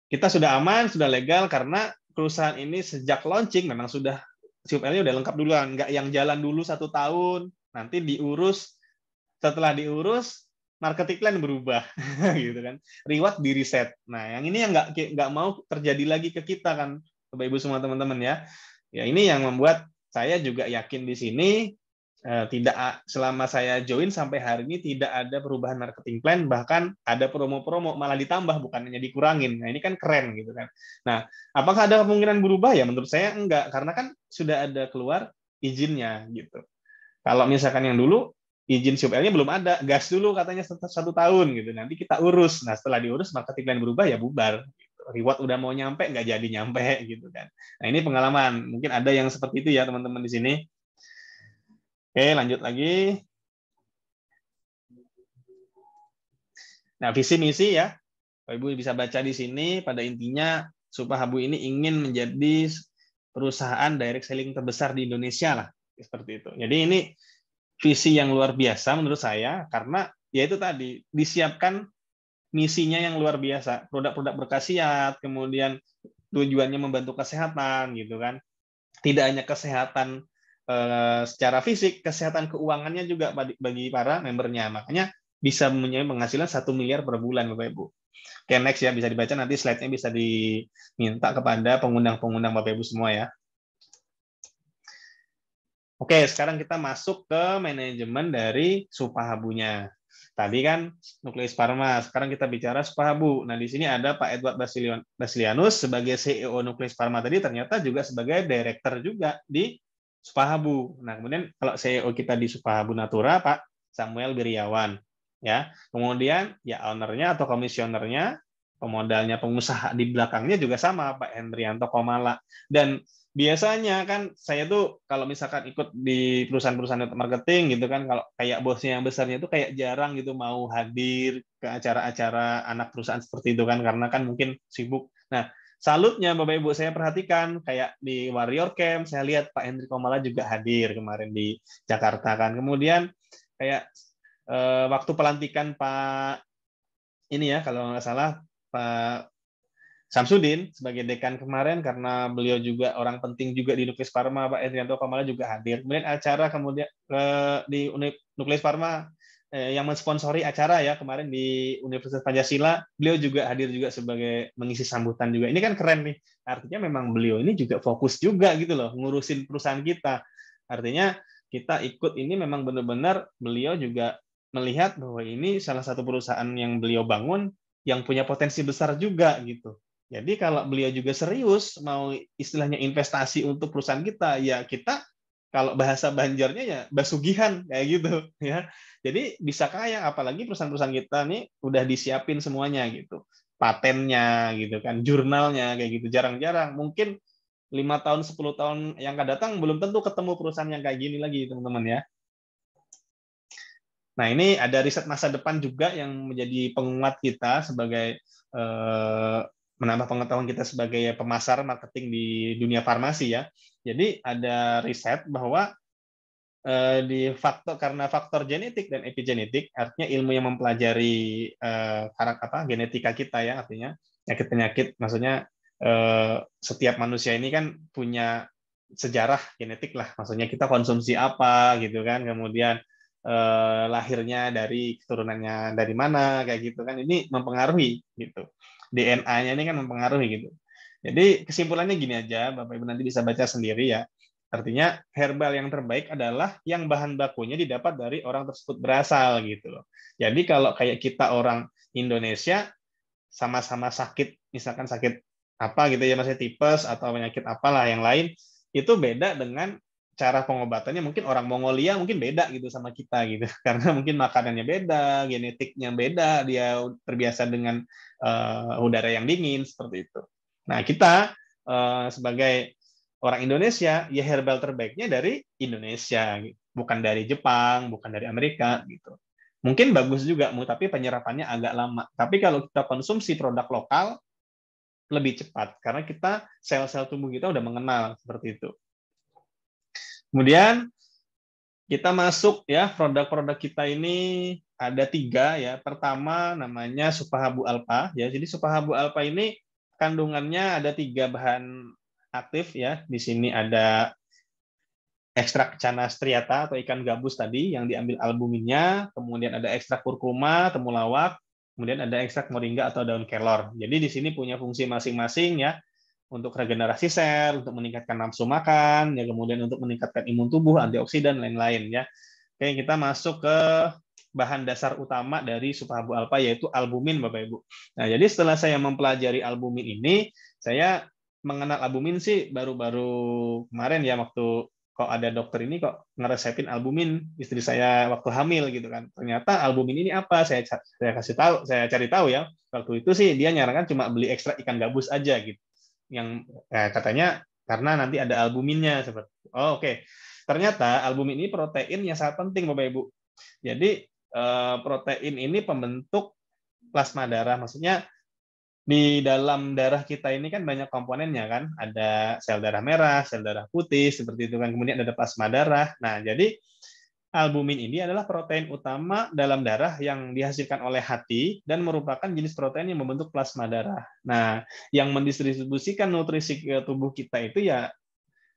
kita sudah aman, sudah legal karena perusahaan ini sejak launching memang sudah CUL-nya udah lengkap duluan, nggak yang jalan dulu 1 tahun, nanti diurus, setelah diurus marketing plan berubah gitu kan, reward di reset. Nah yang ini yang nggak mau terjadi lagi ke kita kan, Bapak Ibu semua teman-teman ya. Ya ini yang membuat saya juga yakin di sini tidak, selama saya join sampai hari ini tidak ada perubahan marketing plan, bahkan ada promo-promo malah ditambah bukan hanya dikurangin. Nah ini kan keren gitu kan. Nah apakah ada kemungkinan berubah ya? Menurut saya enggak, karena kan sudah ada keluar izinnya gitu. Kalau misalkan yang dulu izin CUL-nya belum ada, gas dulu katanya 1 tahun gitu, nanti kita urus. Nah setelah diurus marketing plan berubah ya bubar. Gitu. Reward udah mau nyampe nggak jadi nyampe gitu kan. Nah ini pengalaman, mungkin ada yang seperti itu ya teman-teman di sini. Oke, lanjut lagi. Nah, visi misi ya. Bapak Ibu bisa baca di sini, pada intinya Supahabu ini ingin menjadi perusahaan direct selling terbesar di Indonesia lah, seperti itu. Jadi ini visi yang luar biasa menurut saya, karena ya itu tadi disiapkan misinya yang luar biasa, produk-produk berkhasiat, kemudian tujuannya membantu kesehatan gitu kan. Tidak hanya kesehatan secara fisik, kesehatan keuangannya juga bagi para membernya. Makanya bisa mempunyai penghasilan 1 miliar per bulan, Bapak Ibu. Oke, next ya, bisa dibaca nanti slide-nya bisa diminta kepada pengundang-pengundang Bapak Ibu semua ya. Oke, sekarang kita masuk ke manajemen dari Supahabunya. Tadi kan Nukleus Pharma, sekarang kita bicara Supahabu. Nah, di sini ada Pak Edward Basilianus sebagai CEO Nukleus Pharma tadi, ternyata juga sebagai director juga di Supahabu. Nah, kemudian kalau CEO kita di Supahabu Natura, Pak Samuel Biriawan. Ya, kemudian ya ownernya atau komisionernya, pemodalnya, pengusaha di belakangnya juga sama, Pak Hendrianto Komala. Dan biasanya kan saya tuh kalau misalkan ikut di perusahaan-perusahaan marketing gitu kan, kalau kayak bosnya yang besarnya itu kayak jarang gitu mau hadir ke acara-acara anak perusahaan seperti itu kan, karena kan mungkin sibuk. Nah, salutnya Bapak Ibu saya perhatikan kayak di Warrior Camp, saya lihat Pak Hendri Komala juga hadir kemarin di Jakarta kan. Kemudian kayak waktu pelantikan Pak ini ya kalau nggak salah Pak Samsudin sebagai dekan kemarin, karena beliau juga orang penting juga di Nukleus Pharma, Pak Hendrianto Komala juga hadir. Kemudian acara kemudian di Nukleus Pharma yang mensponsori acara ya kemarin di Universitas Pancasila, beliau juga hadir juga sebagai mengisi sambutan juga. Ini kan keren nih. Artinya memang beliau ini juga fokus juga gitu loh, ngurusin perusahaan kita. Artinya kita ikut ini memang benar-benar beliau juga melihat bahwa ini salah satu perusahaan yang beliau bangun yang punya potensi besar juga gitu. Jadi kalau beliau juga serius mau istilahnya investasi untuk perusahaan kita, ya kita kalau bahasa Banjarnya ya basugihan kayak gitu ya. Jadi bisa kaya, apalagi perusahaan-perusahaan kita nih udah disiapin semuanya gitu. Patennya gitu kan, jurnalnya kayak gitu. Jarang-jarang, mungkin 5 tahun, 10 tahun yang akan datang belum tentu ketemu perusahaan yang kayak gini lagi, teman-teman ya. Nah, ini ada riset masa depan juga yang menjadi penguat kita sebagai menambah pengetahuan kita sebagai pemasar marketing di dunia farmasi ya. Jadi ada riset bahwa karena faktor genetik dan epigenetik, artinya ilmu yang mempelajari genetika kita ya, artinya penyakit-penyakit, maksudnya setiap manusia ini kan punya sejarah genetik lah, maksudnya kita konsumsi apa gitu kan, kemudian lahirnya dari keturunannya dari mana kayak gitu kan, ini mempengaruhi gitu. DNA-nya ini kan mempengaruhi gitu. Jadi kesimpulannya gini aja, Bapak Ibu nanti bisa baca sendiri ya. Artinya herbal yang terbaik adalah yang bahan bakunya didapat dari orang tersebut berasal gitu loh. Jadi kalau kayak kita orang Indonesia sama-sama sakit, misalkan sakit apa gitu ya, misalnya tipes atau penyakit apalah yang lain, itu beda dengan cara pengobatannya. Mungkin orang Mongolia mungkin beda gitu sama kita gitu, karena mungkin makanannya beda, genetiknya beda, dia terbiasa dengan udara yang dingin seperti itu. Nah kita sebagai orang Indonesia, ya herbal terbaiknya dari Indonesia, bukan dari Jepang, bukan dari Amerika gitu. Mungkin bagus juga, tapi penyerapannya agak lama. Tapi kalau kita konsumsi produk lokal, lebih cepat karena kita sel-sel tubuh kita udah mengenal seperti itu. Kemudian kita masuk ya, produk-produk kita ini ada 3 ya. Pertama namanya Supahabu Alpha ya. Jadi Supahabu Alpha ini kandungannya ada 3 bahan aktif ya. Di sini ada ekstrak cana striata atau ikan gabus tadi yang diambil albuminnya, kemudian ada ekstrak kurkuma, temulawak, kemudian ada ekstrak moringa atau daun kelor. Jadi di sini punya fungsi masing-masing ya, untuk regenerasi sel, untuk meningkatkan nafsu makan, ya kemudian untuk meningkatkan imun tubuh, antioksidan, lain-lain ya. Oke, kita masuk ke bahan dasar utama dari Supahabu Alpha yaitu albumin, Bapak Ibu. Nah, jadi setelah saya mempelajari albumin ini, saya mengenal albumin sih baru-baru kemarin ya, waktu kok ada dokter ini kok ngeresepin albumin istri saya waktu hamil gitu kan. Ternyata albumin ini apa? Saya kasih tahu, saya cari tahu ya. Waktu itu sih dia nyarankan cuma beli ekstrak ikan gabus aja gitu. Yang katanya karena nanti ada albuminnya seperti. Oh, oke. Ternyata albumin ini protein yang sangat penting Bapak Ibu. Jadi protein ini pembentuk plasma darah, maksudnya di dalam darah kita ini kan banyak komponennya kan, ada sel darah merah, sel darah putih seperti itu kan, kemudian ada plasma darah. Nah, jadi albumin ini adalah protein utama dalam darah yang dihasilkan oleh hati dan merupakan jenis protein yang membentuk plasma darah. Nah, yang mendistribusikan nutrisi ke tubuh kita itu ya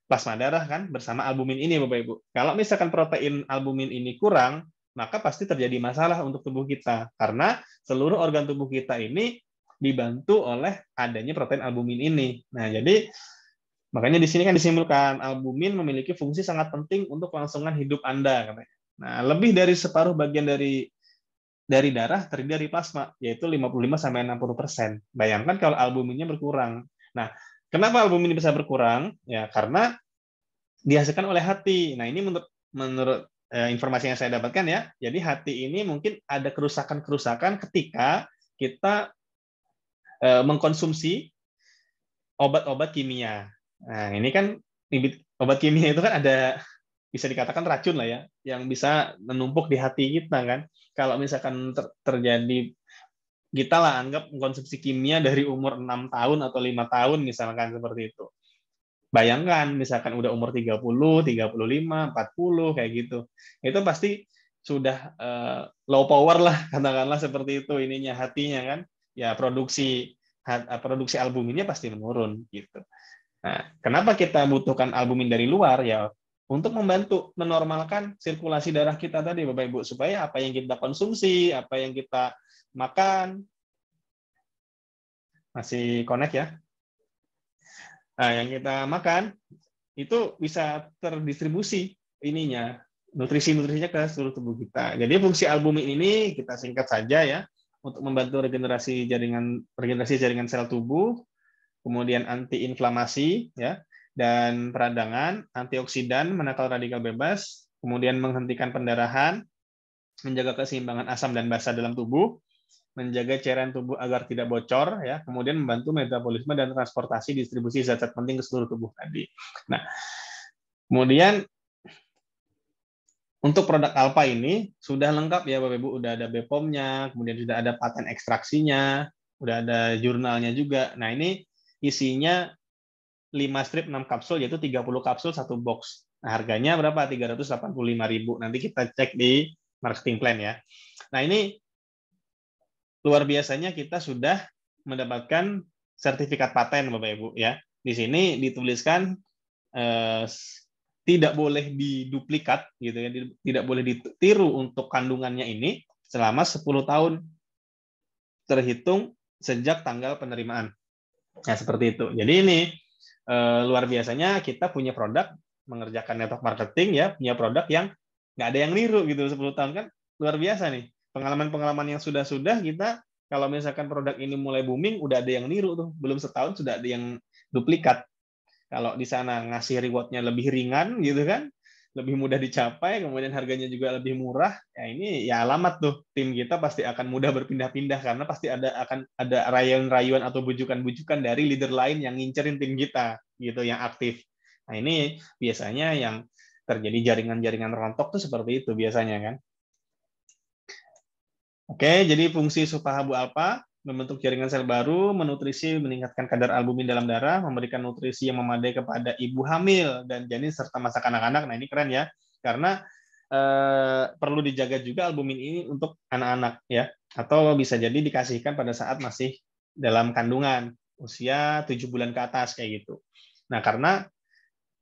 plasma darah kan bersama albumin ini Bapak Ibu. Kalau misalkan protein albumin ini kurang, maka pasti terjadi masalah untuk tubuh kita karena seluruh organ tubuh kita ini dibantu oleh adanya protein albumin ini. Nah, jadi makanya di sini kan disimpulkan albumin memiliki fungsi sangat penting untuk kelangsungan hidup Anda katanya. Nah, lebih dari separuh bagian dari darah terdiri dari plasma, yaitu 55-60%. Bayangkan kalau albuminnya berkurang. Nah, kenapa albumin bisa berkurang? Ya, karena dihasilkan oleh hati. Nah, ini menurut informasi yang saya dapatkan ya. Jadi hati ini mungkin ada kerusakan-kerusakan ketika kita mengkonsumsi obat-obat kimia. Nah, ini kan obat kimia itu kan ada, bisa dikatakan racun lah ya, yang bisa menumpuk di hati kita kan. Kalau misalkan terjadi, kita lah anggap mengkonsumsi kimia dari umur 6 tahun atau 5 tahun misalkan seperti itu. Bayangkan misalkan udah umur 30, 35, 40 kayak gitu. Itu pasti sudah low power lah, katakanlah seperti itu ininya, hatinya kan. Ya produksi albuminnya pasti menurun gitu. Nah, kenapa kita butuhkan albumin dari luar? Ya untuk membantu menormalkan sirkulasi darah kita tadi, Bapak Ibu, supaya apa yang kita konsumsi, apa yang kita makan, masih connect ya. Nah, yang kita makan itu bisa terdistribusi ininya, nutrisi-nutrisinya ke seluruh tubuh kita. Jadi fungsi albumin ini kita singkat saja ya, untuk membantu regenerasi jaringan sel tubuh, kemudian antiinflamasi ya, dan peradangan, antioksidan, menangkal radikal bebas, kemudian menghentikan pendarahan, menjaga keseimbangan asam dan basa dalam tubuh, menjaga cairan tubuh agar tidak bocor ya, kemudian membantu metabolisme dan transportasi distribusi zat-zat penting ke seluruh tubuh tadi. Nah, kemudian untuk produk Alpha ini sudah lengkap ya Bapak Ibu, udah ada BPOM-nya, kemudian sudah ada paten ekstraksinya, udah ada jurnalnya juga. Nah, ini isinya 5 strip 6 kapsul, yaitu 30 kapsul satu box. Nah, harganya berapa? 385.000. Nanti kita cek di marketing plan ya. Nah, ini luar biasanya kita sudah mendapatkan sertifikat paten Bapak Ibu ya. Di sini dituliskan tidak boleh diduplikat gitu ya, tidak boleh ditiru untuk kandungannya ini selama 10 tahun terhitung sejak tanggal penerimaan. Nah, seperti itu. Jadi ini luar biasanya kita punya produk, mengerjakan network marketing ya, punya produk yang nggak ada yang niru gitu 10 tahun kan luar biasa nih. Pengalaman-pengalaman yang sudah kita kalau misalkan produk ini mulai booming udah ada yang niru tuh, belum setahun sudah ada yang duplikat. Kalau di sana ngasih reward-nya lebih ringan gitu kan, lebih mudah dicapai, kemudian harganya juga lebih murah, ya ini ya alamat tuh tim kita pasti akan mudah berpindah-pindah karena pasti akan ada rayuan-rayuan atau bujukan-bujukan dari leader lain yang ngincerin tim kita gitu yang aktif. Nah, ini biasanya yang terjadi jaringan-jaringan rontok tuh seperti itu biasanya kan. Oke, jadi fungsi Supahabu Alpha membentuk jaringan sel baru, menutrisi, meningkatkan kadar albumin dalam darah, memberikan nutrisi yang memadai kepada ibu hamil dan janin serta masa kanak-kanak. Nah, ini keren ya, karena perlu dijaga juga albumin ini untuk anak-anak ya, atau bisa jadi dikasihkan pada saat masih dalam kandungan, usia 7 bulan ke atas kayak gitu. Nah, karena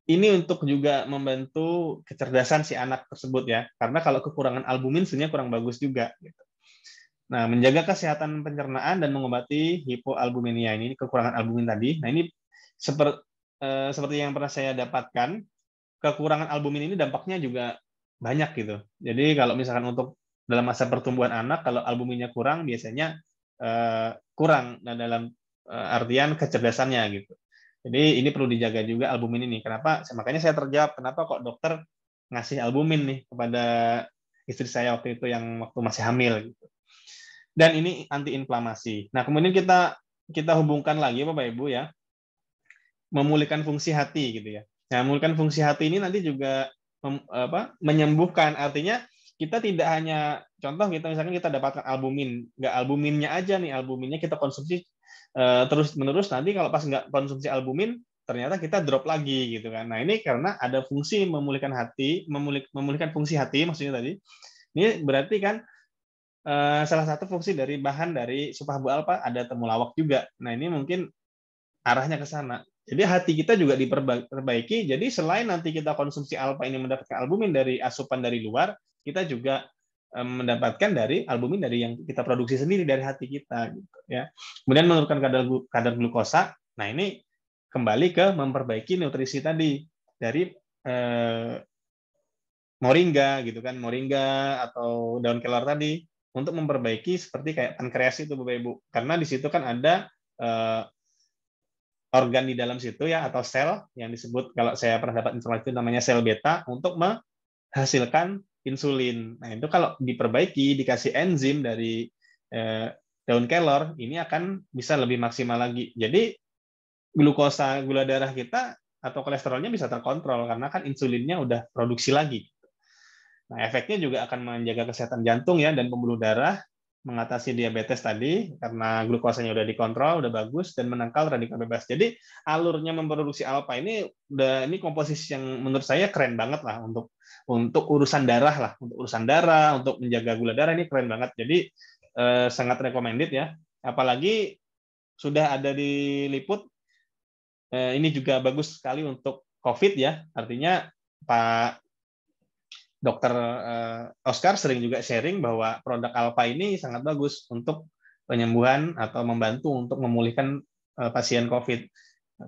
ini untuk juga membantu kecerdasan si anak tersebut ya, karena kalau kekurangan albumin sebenarnya kurang bagus juga gitu. Nah, menjaga kesehatan pencernaan dan mengobati hipoalbuminemia ini kekurangan albumin tadi. Nah, ini seperti yang pernah saya dapatkan, kekurangan albumin ini dampaknya juga banyak gitu. Jadi kalau misalkan untuk dalam masa pertumbuhan anak, kalau albuminnya kurang, biasanya kurang dalam artian kecerdasannya gitu. Jadi ini perlu dijaga juga albumin ini. Kenapa? Makanya saya terjawab, kenapa kok dokter ngasih albumin nih kepada istri saya waktu itu yang waktu masih hamil gitu. Dan ini antiinflamasi. Nah, kemudian kita hubungkan lagi Bapak Ibu ya, memulihkan fungsi hati gitu ya. Nah, memulihkan fungsi hati ini nanti juga menyembuhkan, artinya kita tidak hanya contoh kita misalkan kita dapatkan albumin, nggak albuminnya aja nih, albuminnya kita konsumsi terus menerus, nanti kalau pas nggak konsumsi albumin ternyata kita drop lagi gitu kan. Nah, ini karena ada fungsi memulihkan hati, memulihkan fungsi hati maksudnya tadi. Ini berarti kan salah satu fungsi dari bahan dari Supahabu Alpha ada temulawak juga. Nah, ini mungkin arahnya ke sana. Jadi hati kita juga diperbaiki. Jadi selain nanti kita konsumsi alpha ini mendapatkan albumin dari asupan dari luar, kita juga mendapatkan dari albumin dari yang kita produksi sendiri dari hati kita gitu ya. Kemudian menurunkan kadar glukosa. Nah, ini kembali ke memperbaiki nutrisi tadi dari moringa gitu kan, moringa atau daun kelor tadi untuk memperbaiki seperti kayak pankreas itu Bapak Ibu. Karena di situ kan ada organ di dalam situ ya atau sel yang disebut, kalau saya pernah dapat informasi itu namanya sel beta untuk menghasilkan insulin. Nah, itu kalau diperbaiki dikasih enzim dari daun kelor ini akan bisa lebih maksimal lagi. Jadi glukosa gula darah kita atau kolesterolnya bisa terkontrol karena kan insulinnya udah produksi lagi. Nah, efeknya juga akan menjaga kesehatan jantung ya dan pembuluh darah, mengatasi diabetes tadi karena glukosanya udah dikontrol, udah bagus, dan menangkal radikal bebas. Jadi alurnya memproduksi alpha ini komposisi yang menurut saya keren banget lah untuk urusan darah lah, untuk menjaga gula darah ini keren banget. Jadi sangat recommended ya. Apalagi sudah ada diliput ini juga bagus sekali untuk COVID ya. Artinya Pak Dokter Oscar sering juga sharing bahwa produk Alpha ini sangat bagus untuk penyembuhan atau membantu untuk memulihkan pasien COVID.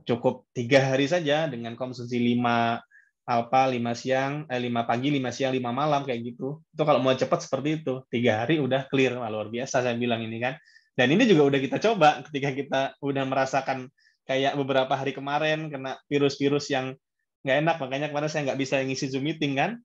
Cukup 3 hari saja dengan konsumsi 5 Alpha, 5 siang, 5 pagi, 5 siang, 5 malam kayak gitu. Itu kalau mau cepat seperti itu, 3 hari udah clear. Wah, luar biasa saya bilang ini kan. Dan ini juga udah kita coba ketika kita udah merasakan kayak beberapa hari kemarin kena virus-virus yang nggak enak, makanya kemarin saya nggak bisa ngisi Zoom meeting kan.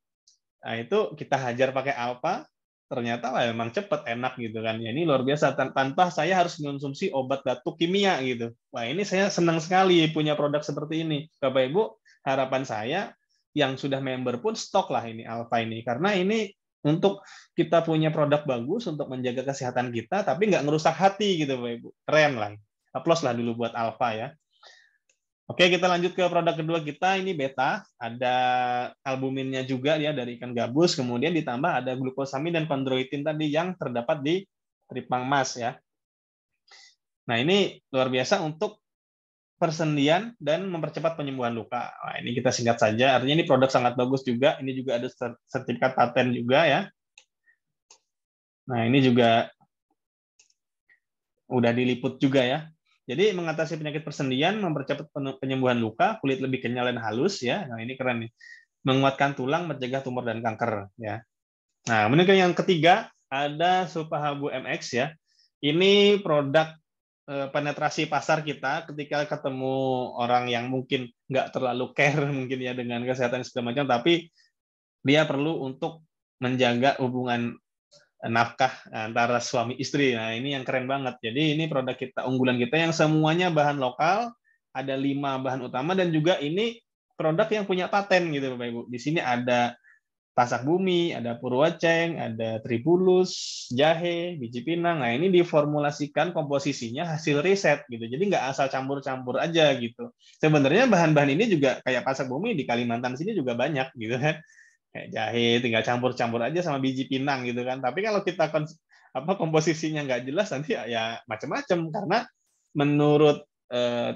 Nah, itu kita hajar pakai Alpha, ternyata memang cepat, enak gitu kan. Ya, ini luar biasa, tanpa saya harus mengonsumsi obat batuk kimia gitu. Wah, ini saya senang sekali punya produk seperti ini. Bapak Ibu, harapan saya yang sudah member pun stok lah ini Alpha ini. Karena ini untuk kita punya produk bagus untuk menjaga kesehatan kita, tapi nggak ngerusak hati gitu Bapak Ibu. Keren lah. Applause lah dulu buat Alpha ya. Oke, kita lanjut ke produk kedua kita, ini beta, ada albuminnya juga ya dari ikan gabus, kemudian ditambah ada glukosamin dan kondroitin tadi yang terdapat di tripang emas ya. Nah, ini luar biasa untuk persendian dan mempercepat penyembuhan luka. Nah, ini kita singkat saja, artinya ini produk sangat bagus juga, ini juga ada sertifikat paten juga ya. Nah, ini juga udah diliput juga ya. Jadi mengatasi penyakit persendian, mempercepat penyembuhan luka, kulit lebih kenyal dan halus ya. Nah, ini keren nih. Menguatkan tulang, mencegah tumor dan kanker ya. Nah, kemudian yang ketiga ada Supahabu MX ya. Ini produk penetrasi pasar kita ketika ketemu orang yang mungkin nggak terlalu care mungkin ya dengan kesehatan segala macam, tapi dia perlu untuk menjaga hubungan nafkah antara suami istri. Nah, ini yang keren banget. Jadi ini produk kita, unggulan kita yang semuanya bahan lokal, ada 5 bahan utama, dan juga ini produk yang punya paten gitu Bapak Ibu. Di sini ada tasak bumi, ada purwaceng, ada tribulus, jahe, biji pinang. Nah, ini diformulasikan komposisinya hasil riset gitu. Jadi nggak asal campur-campur aja gitu. Sebenarnya bahan-bahan ini juga kayak tasak bumi di Kalimantan sini juga banyak gitu kan. Kayak jahe tinggal campur-campur aja sama biji pinang gitu kan. Tapi kalau kita komposisinya nggak jelas nanti ya macam-macam, karena menurut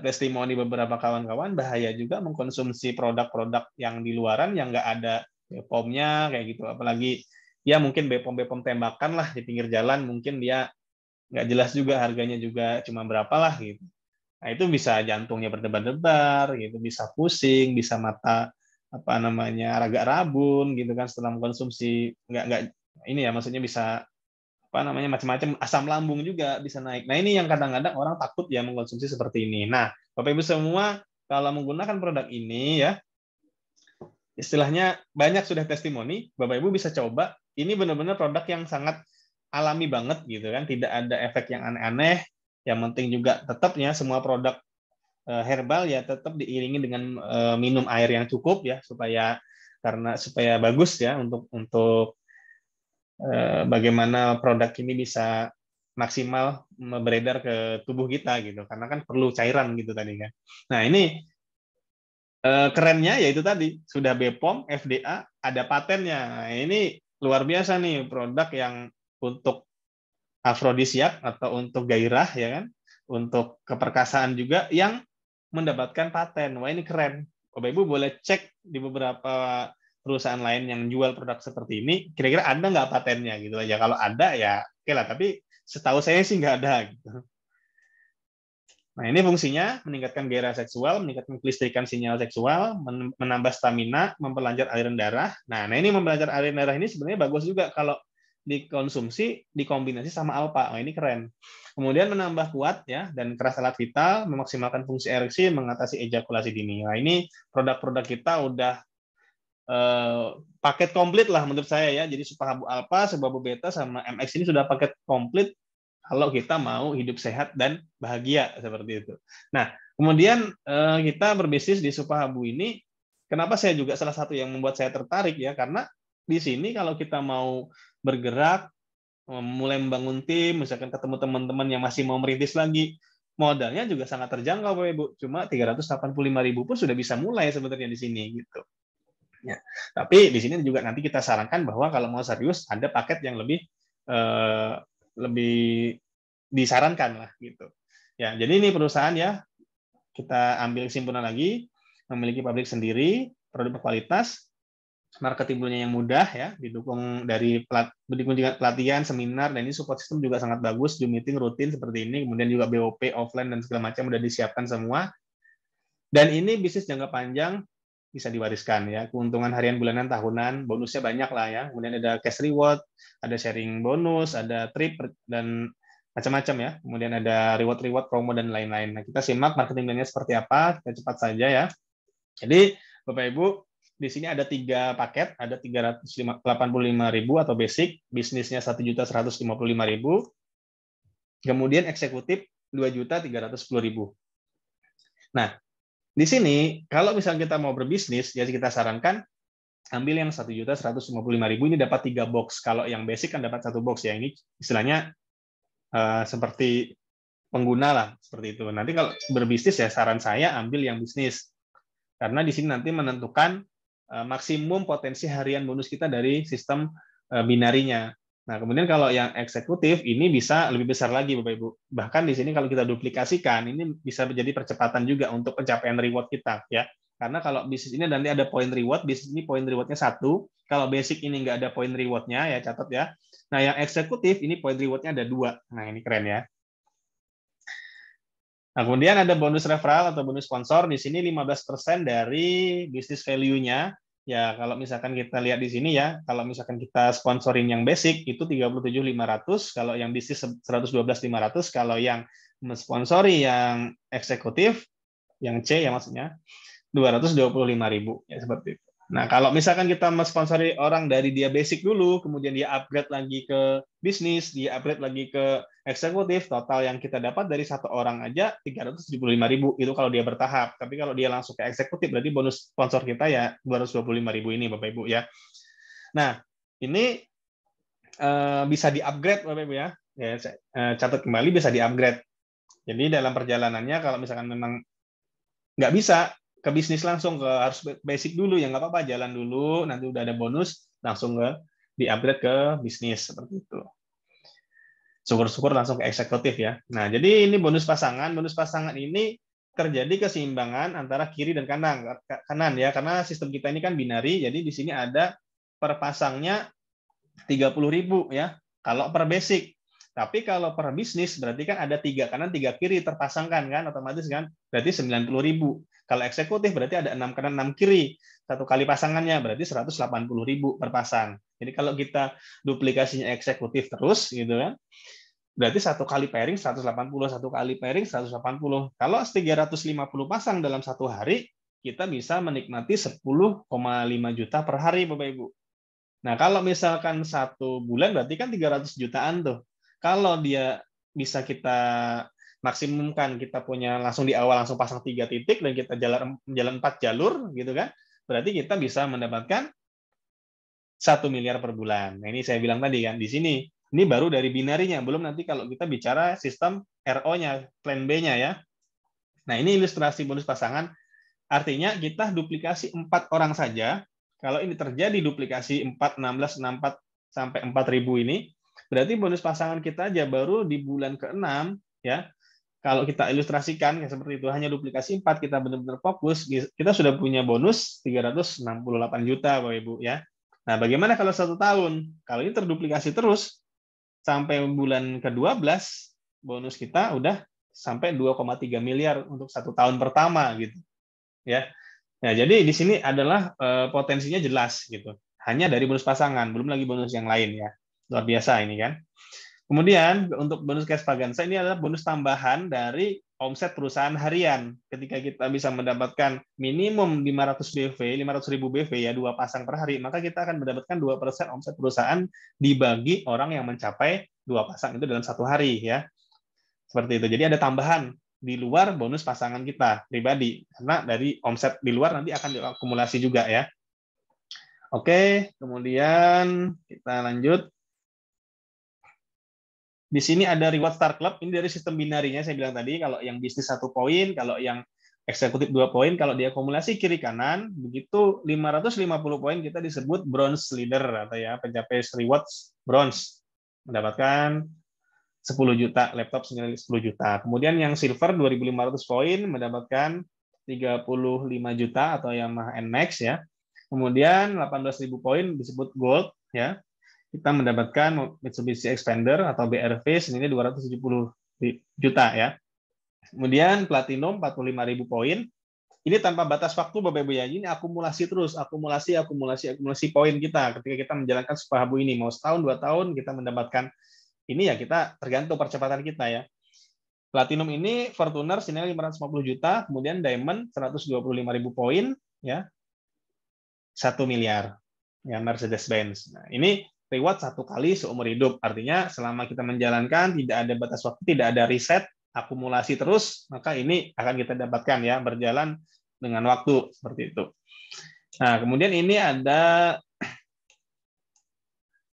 testimoni beberapa kawan-kawan bahaya juga mengkonsumsi produk-produk yang di luaran yang nggak ada BPOM-nya kayak gitu. Apalagi ya mungkin BPOM tembakan lah di pinggir jalan, mungkin dia nggak jelas juga, harganya juga cuma berapa lah gitu. Nah, itu bisa jantungnya berdebar-debar gitu, bisa pusing, bisa mata apa namanya agak rabun gitu kan setelah mengkonsumsi, nggak ini ya, maksudnya bisa apa namanya macam-macam, asam lambung juga bisa naik. Nah, ini yang kadang-kadang orang takut ya mengkonsumsi seperti ini. Nah, Bapak Ibu semua, kalau menggunakan produk ini ya, istilahnya banyak sudah testimoni, Bapak Ibu bisa coba. Ini benar-benar produk yang sangat alami banget gitu kan, tidak ada efek yang aneh-aneh. Yang penting juga tetapnya semua produk herbal ya tetap diiringi dengan minum air yang cukup ya, supaya bagus ya untuk bagaimana produk ini bisa maksimal beredar ke tubuh kita gitu, karena kan perlu cairan gitu tadi kan. Nah, ini kerennya yaitu tadi sudah BPOM, FDA, ada patennya. Nah, ini luar biasa nih produk yang untuk afrodisiak atau untuk gairah ya kan, untuk keperkasaan juga yang mendapatkan paten. Wah, ini keren. Bapak Ibu boleh cek di beberapa perusahaan lain yang jual produk seperti ini, kira-kira ada nggak patennya gitu aja. Kalau ada ya oke lah, tapi setahu saya sih nggak ada gitu. Nah, ini fungsinya meningkatkan gairah seksual, meningkatkan kelistrikan sinyal seksual, menambah stamina, memperlancar aliran darah. Nah, ini memperlancar aliran darah ini sebenarnya bagus juga kalau dikonsumsi dikombinasi sama alpha. Oh, ini keren. Kemudian menambah kuat ya dan keras alat vital, memaksimalkan fungsi ereksi, mengatasi ejakulasi dini. Nah, ini produk-produk kita udah paket komplit lah menurut saya ya. Jadi Supahabu Alpha, Supahabu Beta sama MX ini sudah paket komplit kalau kita mau hidup sehat dan bahagia seperti itu. Nah, kemudian kita berbisnis di Supahabu ini, kenapa saya juga salah satu yang membuat saya tertarik ya, karena di sini kalau kita mau bergerak, mulai membangun tim, misalkan ketemu teman-teman yang masih mau merintis lagi, modalnya juga sangat terjangkau Bapak Ibu. Cuma 385.000 pun sudah bisa mulai sebenarnya di sini gitu. Ya. Tapi di sini juga nanti kita sarankan bahwa kalau mau serius ada paket yang lebih disarankan lah gitu. Ya, jadi ini perusahaan ya, kita ambil kesimpulan lagi, memiliki pabrik sendiri, produk berkualitas, marketing dulunya yang mudah ya, didukung dari pelatihan, seminar, dan ini support system juga sangat bagus, Zoom meeting rutin seperti ini, kemudian juga BOP offline dan segala macam udah disiapkan semua. Dan ini bisnis jangka panjang, bisa diwariskan ya, keuntungan harian, bulanan, tahunan, bonusnya banyak lah ya. Kemudian ada cash reward, ada sharing bonus, ada trip dan macam-macam ya. Kemudian ada reward promo dan lain-lain. Nah, kita simak marketing plannya seperti apa, kita cepat saja ya. Jadi Bapak Ibu, di sini ada 3 paket, ada 385.000 atau basic, bisnisnya 1.155.000, kemudian eksekutif 2.310.000. Nah, di sini kalau misalnya kita mau berbisnis, ya kita sarankan ambil yang 1.155.000 ini dapat 3 box. Kalau yang basic kan dapat 1 box ya. Ini istilahnya seperti pengguna lah seperti itu. Nanti kalau berbisnis ya saran saya ambil yang bisnis. Karena di sini nanti menentukan maksimum potensi harian bonus kita dari sistem binarinya. Nah, kemudian kalau yang eksekutif ini bisa lebih besar lagi Bapak Ibu. Bahkan di sini kalau kita duplikasikan ini bisa menjadi percepatan juga untuk pencapaian reward kita ya. Karena kalau bisnis ini nanti ada poin reward, bisnis ini poin rewardnya 1. Kalau basic ini nggak ada poin rewardnya ya, catat ya. Nah, yang eksekutif ini poin rewardnya ada 2. Nah, ini keren ya. Nah, kemudian ada bonus referral atau bonus sponsor. Di sini 15% dari bisnis value-nya. Ya, kalau misalkan kita lihat di sini ya, kalau misalkan kita sponsorin yang basic itu 37.500, kalau yang bisnis 112.500, kalau yang mensponsori yang eksekutif, yang C ya maksudnya, 225.000 ya seperti itu. Nah, kalau misalkan kita mensponsori orang dari dia basic dulu, kemudian dia upgrade lagi ke bisnis, dia upgrade lagi ke eksekutif, total yang kita dapat dari 1 orang aja 375.000 itu kalau dia bertahap. Tapi kalau dia langsung ke eksekutif berarti bonus sponsor kita ya 225.000 ini Bapak Ibu ya. Nah, ini bisa di-upgrade Bapak Ibu ya. Ya, catat kembali bisa di-upgrade. Jadi dalam perjalanannya kalau misalkan memang nggak bisa ke bisnis langsung, ke harus basic dulu ya nggak apa-apa, jalan dulu, nanti udah ada bonus langsung ke di-upgrade ke bisnis seperti itu. Syukur-syukur langsung ke eksekutif ya. Nah, jadi ini bonus pasangan. Bonus pasangan ini terjadi keseimbangan antara kiri dan kanan ya, karena sistem kita ini kan binari, jadi di sini ada per pasangnya 30.000 ya kalau per basic. Tapi kalau per bisnis berarti kan ada 3 kanan 3 kiri terpasangkan kan, otomatis kan berarti 90.000. Kalau eksekutif berarti ada 6 kanan 6 kiri, 1 kali pasangannya berarti 180.000 per pasang. Jadi kalau kita duplikasinya eksekutif terus gitu kan, berarti 1 kali pairing 180, 1 kali pairing 180. Kalau 350 pasang dalam 1 hari, kita bisa menikmati 10,5 juta per hari Bapak Ibu. Nah, kalau misalkan 1 bulan berarti kan 300 jutaan tuh. Kalau dia bisa kita maksimumkan, kita punya langsung di awal langsung pasang 3 titik dan kita jalan 4 jalur gitu kan, berarti kita bisa mendapatkan 1 miliar per bulan. Nah, ini saya bilang tadi kan, di sini ini baru dari binarinya, belum nanti kalau kita bicara sistem RO-nya, plan B-nya ya. Nah, ini ilustrasi bonus pasangan. Artinya kita duplikasi 4 orang saja. Kalau ini terjadi duplikasi 4, 16, 64 sampai 4.000 ini, berarti bonus pasangan kita aja baru di bulan ke-6 ya. Kalau kita ilustrasikan ya seperti itu, hanya duplikasi 4, kita benar-benar fokus, kita sudah punya bonus 368 juta Bapak Ibu ya. Nah, bagaimana kalau 1 tahun? Kalau ini terduplikasi terus sampai bulan ke-12, bonus kita udah sampai 2,3 miliar untuk 1 tahun pertama gitu. Ya. Nah, jadi di sini adalah potensinya jelas gitu. Hanya dari bonus pasangan, belum lagi bonus yang lain ya. Luar biasa ini kan. Kemudian untuk bonus cash vaganza ini adalah bonus tambahan dari omset perusahaan harian. Ketika kita bisa mendapatkan minimum 500.000 BV ya, 2 pasang per hari, maka kita akan mendapatkan 2% omset perusahaan dibagi orang yang mencapai 2 pasang itu dalam 1 hari ya. Seperti itu. Jadi ada tambahan di luar bonus pasangan kita pribadi, karena dari omset di luar nanti akan diakumulasi juga ya. Oke, kemudian kita lanjut. Di sini ada reward Star Club, ini dari sistem binarinya saya bilang tadi, kalau yang bisnis 1 poin, kalau yang eksekutif 2 poin, kalau diakumulasi kiri kanan, begitu 550 poin kita disebut bronze leader atau ya pencapaian rewards bronze, mendapatkan 10 juta, laptop senilai 10 juta. Kemudian yang silver 2.500 poin mendapatkan 35 juta atau Yamaha NMAX ya. Kemudian 18.000 poin disebut gold ya. Kita mendapatkan Mitsubishi Xpander atau BRV senilai 270 juta ya. Kemudian platinum 45.000 poin. Ini tanpa batas waktu Bapak Ibu ya. Ini akumulasi terus, akumulasi poin kita ketika kita menjalankan Supahabu ini. Mau setahun, 2 tahun kita mendapatkan ini ya, kita tergantung percepatan kita ya. Platinum ini Fortuner senilai 550 juta, kemudian Diamond 125.000 poin ya. 1 miliar ya Mercedes-Benz. Nah, ini reward 1 kali seumur hidup. Artinya selama kita menjalankan tidak ada batas waktu, tidak ada reset, akumulasi terus, maka ini akan kita dapatkan ya, berjalan dengan waktu seperti itu. Nah, kemudian ini ada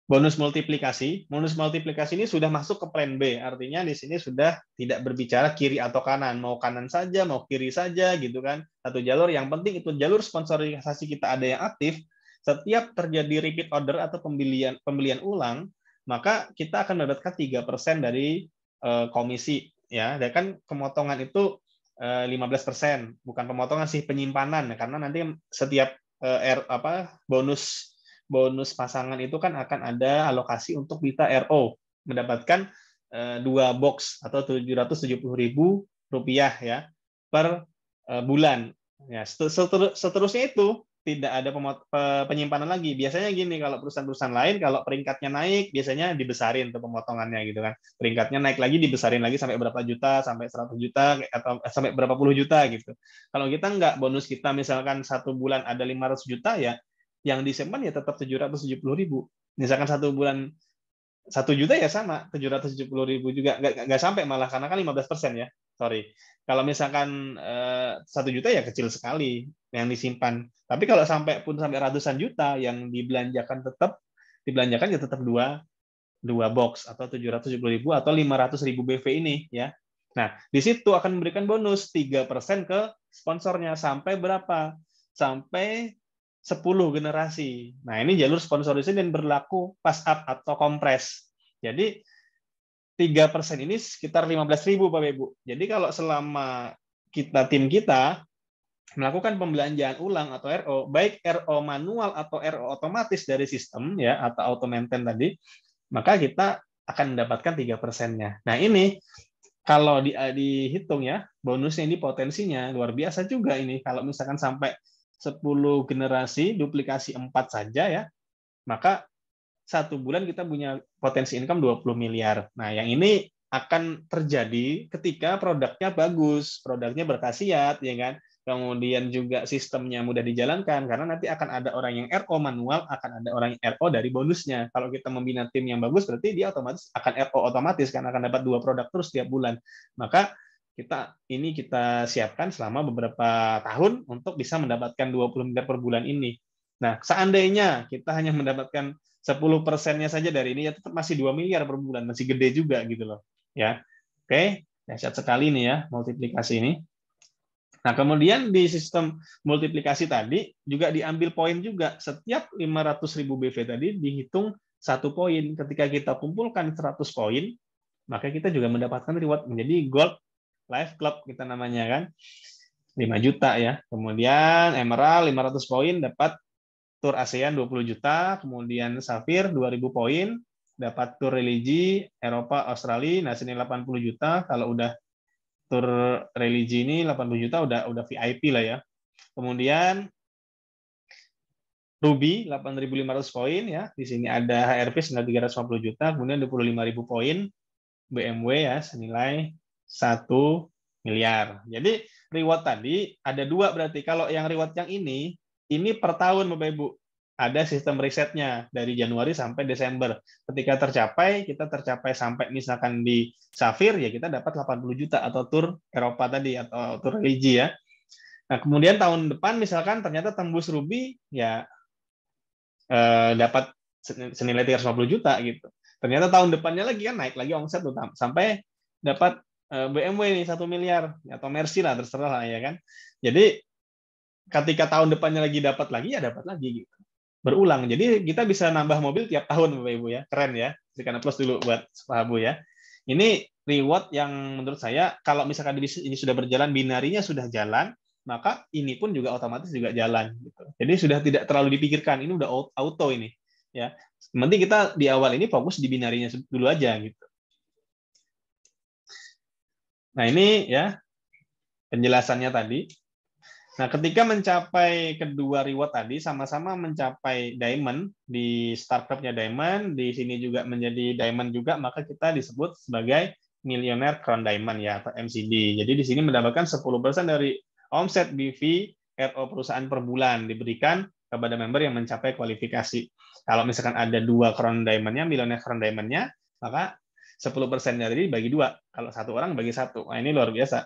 bonus multiplikasi. Bonus multiplikasi ini sudah masuk ke plan B, artinya di sini sudah tidak berbicara kiri atau kanan, mau kanan saja, mau kiri saja gitu kan. Satu jalur, yang penting itu jalur sponsorisasi kita ada yang aktif. Setiap terjadi repeat order atau pembelian ulang, maka kita akan mendapatkan 3% dari komisi ya. Dan kan pemotongan itu 15%, bukan pemotongan sih, penyimpanan karena nanti setiap bonus pasangan itu kan akan ada alokasi untuk kita RO mendapatkan 2 box atau 770.000 rupiah ya per bulan ya. Seterusnya itu tidak ada penyimpanan lagi. Biasanya gini, kalau perusahaan-perusahaan lain kalau peringkatnya naik biasanya dibesarin tuh pemotongannya gitu kan. Peringkatnya naik lagi dibesarin lagi sampai berapa juta, sampai 100 juta atau sampai berapa puluh juta gitu. Kalau kita enggak, bonus kita misalkan 1 bulan ada 500 juta ya, yang disimpan ya tetap 770.000. Misalkan 1 bulan 1 juta ya sama 770.000 juga, nggak sampai malah, karena kan 15% ya. Sorry. Kalau misalkan 1 juta ya kecil sekali yang disimpan. Tapi kalau sampai ratusan juta yang dibelanjakan ya tetap dua box atau 770.000 atau 500.000 BV ini ya. Nah, di situ akan memberikan bonus 3% ke sponsornya sampai berapa? Sampai 10 generasi. Nah, ini jalur sponsorisasi dan berlaku pass up atau kompres. Jadi 3% ini sekitar 15.000 Bapak Ibu. Jadi kalau selama tim kita melakukan pembelanjaan ulang atau RO, baik RO manual atau RO otomatis dari sistem ya atau auto maintain tadi, maka kita akan mendapatkan 3%-nya. Nah, ini kalau dihitung ya, bonusnya ini potensinya luar biasa juga ini. Kalau misalkan sampai 10 generasi duplikasi 4 saja ya, maka 1 bulan kita punya potensi income 20 miliar. Nah, yang ini akan terjadi ketika produknya bagus, produknya berkhasiat, ya kan? Kemudian juga sistemnya mudah dijalankan, karena nanti akan ada orang yang RO manual, akan ada orang yang RO dari bonusnya. Kalau kita membina tim yang bagus, berarti dia otomatis akan RO otomatis, karena akan dapat 2 produk terus tiap bulan. Maka kita siapkan selama beberapa tahun untuk bisa mendapatkan 20 miliar per bulan ini. Nah, seandainya kita hanya mendapatkan 10%-nya saja dari ini, ya tetap masih 2 miliar per bulan, masih gede juga gitu loh. Ya, oke, dahsyat sekali nih ya multiplikasi ini. Nah, kemudian di sistem multiplikasi tadi juga diambil poin juga. Setiap 500.000 BV tadi dihitung 1 poin. Ketika kita kumpulkan 100 poin, maka kita juga mendapatkan reward menjadi Gold Life Club kita namanya kan. 5 juta ya. Kemudian Emerald 500 poin dapat Tour ASEAN 20 juta, kemudian Safir 2.000 poin, dapat Tour religi Eropa, Australia, nah sini 80 juta, kalau udah Tour religi ini 80 juta udah VIP lah ya. Kemudian Ruby 8.500 poin ya, di sini ada HRV senilai 350 juta, kemudian 25.000 poin, BMW ya senilai 1 miliar. Jadi reward tadi ada 2 berarti. Kalau yang reward yang ini per tahun Bapak Ibu. Ada sistem risetnya dari Januari sampai Desember. Ketika kita tercapai sampai misalkan di Safir, ya kita dapat 80 juta atau Tour Eropa tadi, atau Tour religi ya. Nah, kemudian tahun depan misalkan ternyata tembus Ruby, ya dapat senilai 350 juta gitu. Ternyata tahun depannya lagi kan naik lagi omset tuh, sampai dapat BMW nih 1 miliar, atau Mercy lah, terserah lah ya kan. Jadi ketika tahun depannya lagi dapat lagi gitu. Berulang. Jadi kita bisa nambah mobil tiap tahun Bapak Ibu ya. Keren ya. Berikan aplaus dulu buat Supahabu ya. Ini reward yang menurut saya kalau misalkan ini sudah berjalan, binarinya sudah jalan, maka ini pun juga otomatis juga jalan gitu. Jadi sudah tidak terlalu dipikirkan, ini udah auto ini ya. Nanti kita di awal ini fokus di binarinya dulu aja gitu. Nah, ini ya penjelasannya tadi. Nah, ketika mencapai kedua reward tadi, sama-sama mencapai diamond, di startupnya diamond, di sini juga menjadi diamond juga, maka kita disebut sebagai Millionaire Crown Diamond ya, atau MCD. Jadi di sini mendapatkan 10% dari omset BV RO perusahaan per bulan diberikan kepada member yang mencapai kualifikasi. Kalau misalkan ada 2 Crown Diamond-nya, Millionaire Crown Diamond-nya, maka 10% dari bagi 2. Kalau 1 orang bagi 1. Nah, ini luar biasa.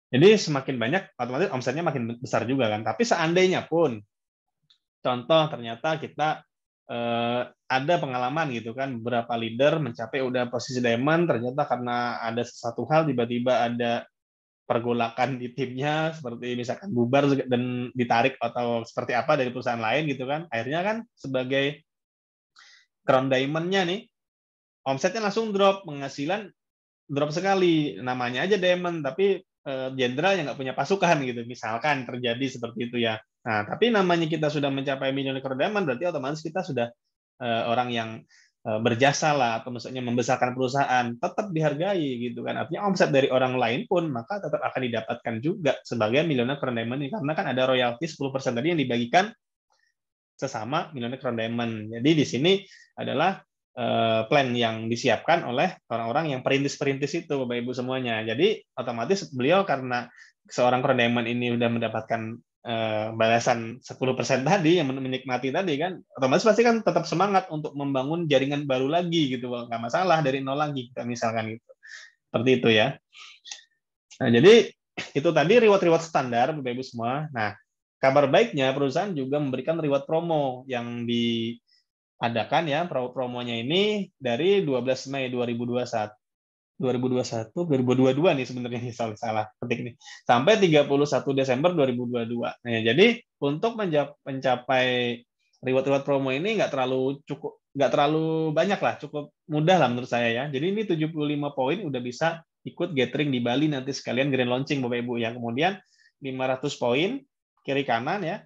Jadi semakin banyak, otomatis omsetnya makin besar juga kan. Tapi seandainya pun, contoh ternyata kita ada pengalaman gitu kan, beberapa leader mencapai udah posisi diamond, ternyata karena ada sesuatu hal tiba-tiba ada pergolakan di timnya, seperti misalkan bubar dan ditarik atau seperti apa dari perusahaan lain gitu kan. Akhirnya kan sebagai crown diamond-nya nih, omsetnya langsung drop, penghasilan drop sekali. Namanya aja diamond, tapi jenderal yang nggak punya pasukan gitu, misalkan terjadi seperti itu ya. Nah, tapi namanya kita sudah mencapai Millionaire Crown Diamond, berarti otomatis kita sudah orang yang berjasa lah, atau maksudnya membesarkan perusahaan, tetap dihargai gitu kan. Artinya omset dari orang lain pun maka tetap akan didapatkan juga sebagai Millionaire Crown Diamond ini, karena kan ada royalti 10% tadi yang dibagikan sesama Millionaire Crown Diamond. Jadi di sini adalah plan yang disiapkan oleh orang-orang yang perintis-perintis itu, Bapak Ibu semuanya. Jadi otomatis beliau karena seorang Crown Diamond ini sudah mendapatkan balasan 10% tadi, yang menikmati tadi kan, otomatis pasti kan tetap semangat untuk membangun jaringan baru lagi gitu, nggak masalah dari nol lagi kita misalkan gitu. Seperti itu ya. Nah, jadi itu tadi reward-reward standar Bapak Ibu semua. Nah, kabar baiknya perusahaan juga memberikan reward promo yang diadakan ya, promonya ini dari 12 Mei 2021 2022 nih sebenarnya, salah ketik nih, sampai 31 Desember 2022. Nah, jadi untuk mencapai reward promo ini nggak terlalu banyak lah, cukup mudah lah menurut saya ya. Jadi ini 75 poin udah bisa ikut gathering di Bali nanti sekalian grand launching Bapak Ibu ya. Kemudian 500 poin kiri kanan ya.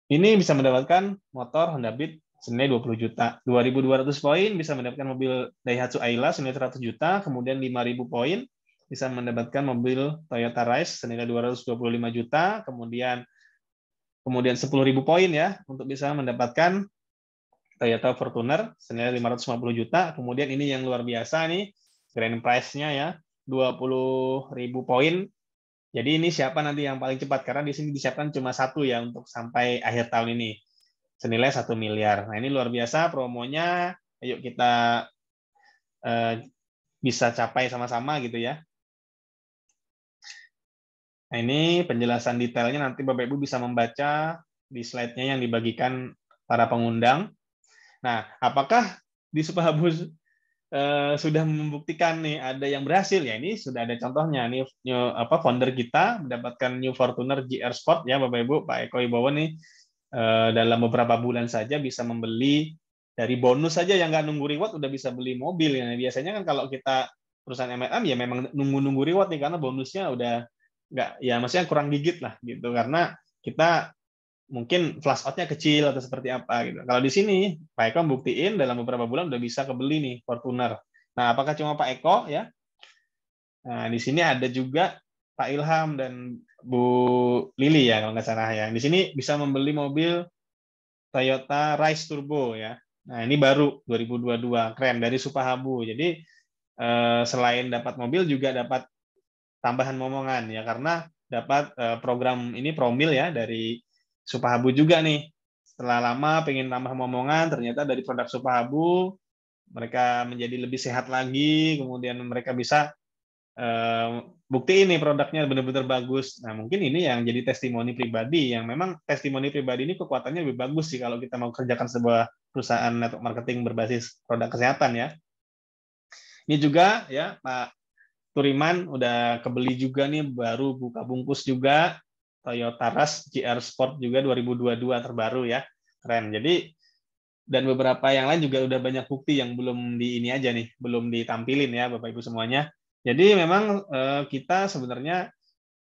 Ini bisa mendapatkan motor Honda Beat senilai 20 juta. 2.200 poin bisa mendapatkan mobil Daihatsu Ayla senilai 100 juta. Kemudian 5.000 poin bisa mendapatkan mobil Toyota Rise senilai 225 juta. Kemudian 10.000 poin ya untuk bisa mendapatkan Toyota Fortuner senilai 550 juta. Kemudian ini yang luar biasa nih, grand prize-nya ya, 20.000 poin. Jadi ini siapa nanti yang paling cepat, karena di sini disiapkan cuma 1 ya untuk sampai akhir tahun ini, senilai 1 miliar. Nah, ini luar biasa promonya. Ayo kita bisa capai sama-sama gitu ya. Nah, ini penjelasan detailnya, nanti Bapak Ibu bisa membaca di slide-nya yang dibagikan para pengundang. Nah, apakah di Supahabu sudah membuktikan nih ada yang berhasil ya? Ini sudah ada contohnya nih, founder kita mendapatkan New Fortuner GR Sport ya Bapak Ibu. Pak Eko Wibowo nih dalam beberapa bulan saja bisa membeli, dari bonus saja yang nggak nunggu reward udah bisa beli mobil ya. Biasanya kan kalau kita perusahaan MLM ya memang nunggu reward nih, karena bonusnya udah nggak, ya maksudnya kurang gigit lah gitu, karena kita mungkin flash out-nya kecil atau seperti apa gitu. Kalau di sini Pak Eko buktiin dalam beberapa bulan udah bisa kebeli nih Fortuner. Nah, apakah cuma Pak Eko ya? Nah, di sini ada juga Pak Ilham dan Bu Lili ya kalau nggak salah ya. Di sini bisa membeli mobil Toyota Rise Turbo ya. Nah, ini baru 2022, keren, dari Supahabu. Jadi selain dapat mobil juga dapat tambahan momongan ya, karena dapat program ini promil ya dari Supahabu juga nih. Setelah lama pengen tambah momongan, ternyata dari produk Supahabu mereka menjadi lebih sehat lagi, kemudian mereka bisa bukti ini produknya benar-benar bagus. Nah, mungkin ini yang jadi testimoni pribadi, yang memang testimoni pribadi ini kekuatannya lebih bagus sih kalau kita mau kerjakan sebuah perusahaan network marketing berbasis produk kesehatan ya. Ini juga ya Pak Turiman udah kebeli juga nih, baru buka bungkus juga Toyota Rush GR Sport juga 2022 terbaru ya, keren. Jadi dan beberapa yang lain juga udah banyak bukti yang belum di ini aja nih, belum ditampilin ya Bapak Ibu semuanya. Jadi memang kita sebenarnya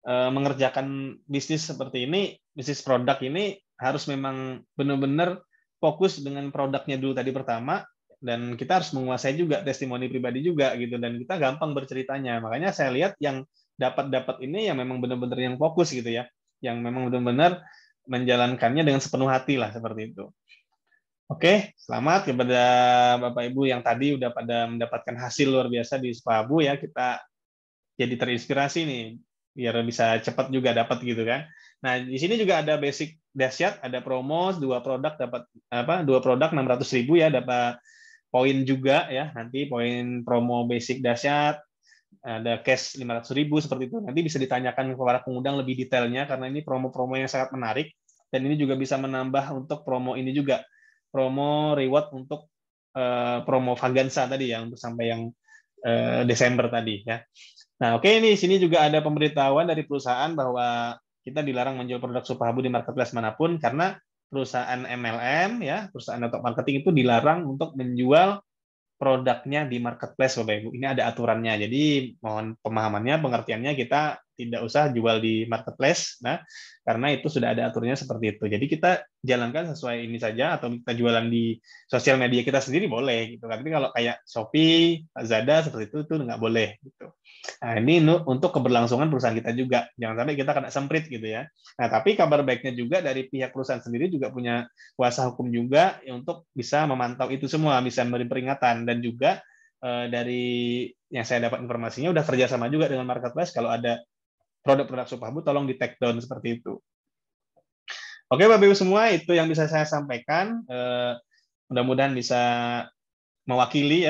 mengerjakan bisnis seperti ini, bisnis produk ini harus memang benar-benar fokus dengan produknya dulu tadi pertama, dan kita harus menguasai juga testimoni pribadi juga gitu, dan kita gampang berceritanya. Makanya saya lihat yang dapat ini yang memang benar-benar yang fokus gitu ya, yang memang benar-benar menjalankannya dengan sepenuh hati lah seperti itu. Oke, selamat kepada Bapak Ibu yang tadi udah pada mendapatkan hasil luar biasa di Supahabu ya. Kita jadi terinspirasi nih, biar bisa cepat juga dapat gitu kan. Nah, di sini juga ada basic dahsyat, ada promo 2 produk dapat 2 produk 600.000 ya, dapat poin juga ya. Nanti poin promo basic dahsyat, ada cash 500.000 seperti itu. Nanti bisa ditanyakan kepada pengundang lebih detailnya karena ini promo-promo yang sangat menarik, dan ini juga bisa menambah untuk promo ini juga, promo reward untuk promo Vaganza tadi yang sampai yang Desember tadi ya. Nah, oke, ini sini juga ada pemberitahuan dari perusahaan bahwa kita dilarang menjual produk Supahabu di marketplace manapun karena perusahaan MLM ya, perusahaan network marketing itu dilarang untuk menjual produknya di marketplace, Bapak Ibu. Ini ada aturannya. Jadi mohon pemahamannya, pengertiannya, kita tidak usah jual di marketplace. Nah, karena itu sudah ada aturannya seperti itu. Jadi kita jalankan sesuai ini saja, atau kita jualan di sosial media kita sendiri boleh gitu. Tapi kalau kayak Shopee, Lazada seperti itu nggak boleh gitu. Nah, ini untuk keberlangsungan perusahaan kita juga. Jangan sampai kita kena semprit gitu ya. Nah, tapi kabar baiknya juga dari pihak perusahaan sendiri juga punya kuasa hukum juga untuk bisa memantau itu semua, bisa memberi peringatan, dan juga dari yang saya dapat informasinya udah kerjasama juga dengan marketplace, kalau ada produk-produk Supahabu tolong di take down seperti itu. Oke, Bapak Ibu semua, itu yang bisa saya sampaikan. Mudah-mudahan bisa mewakili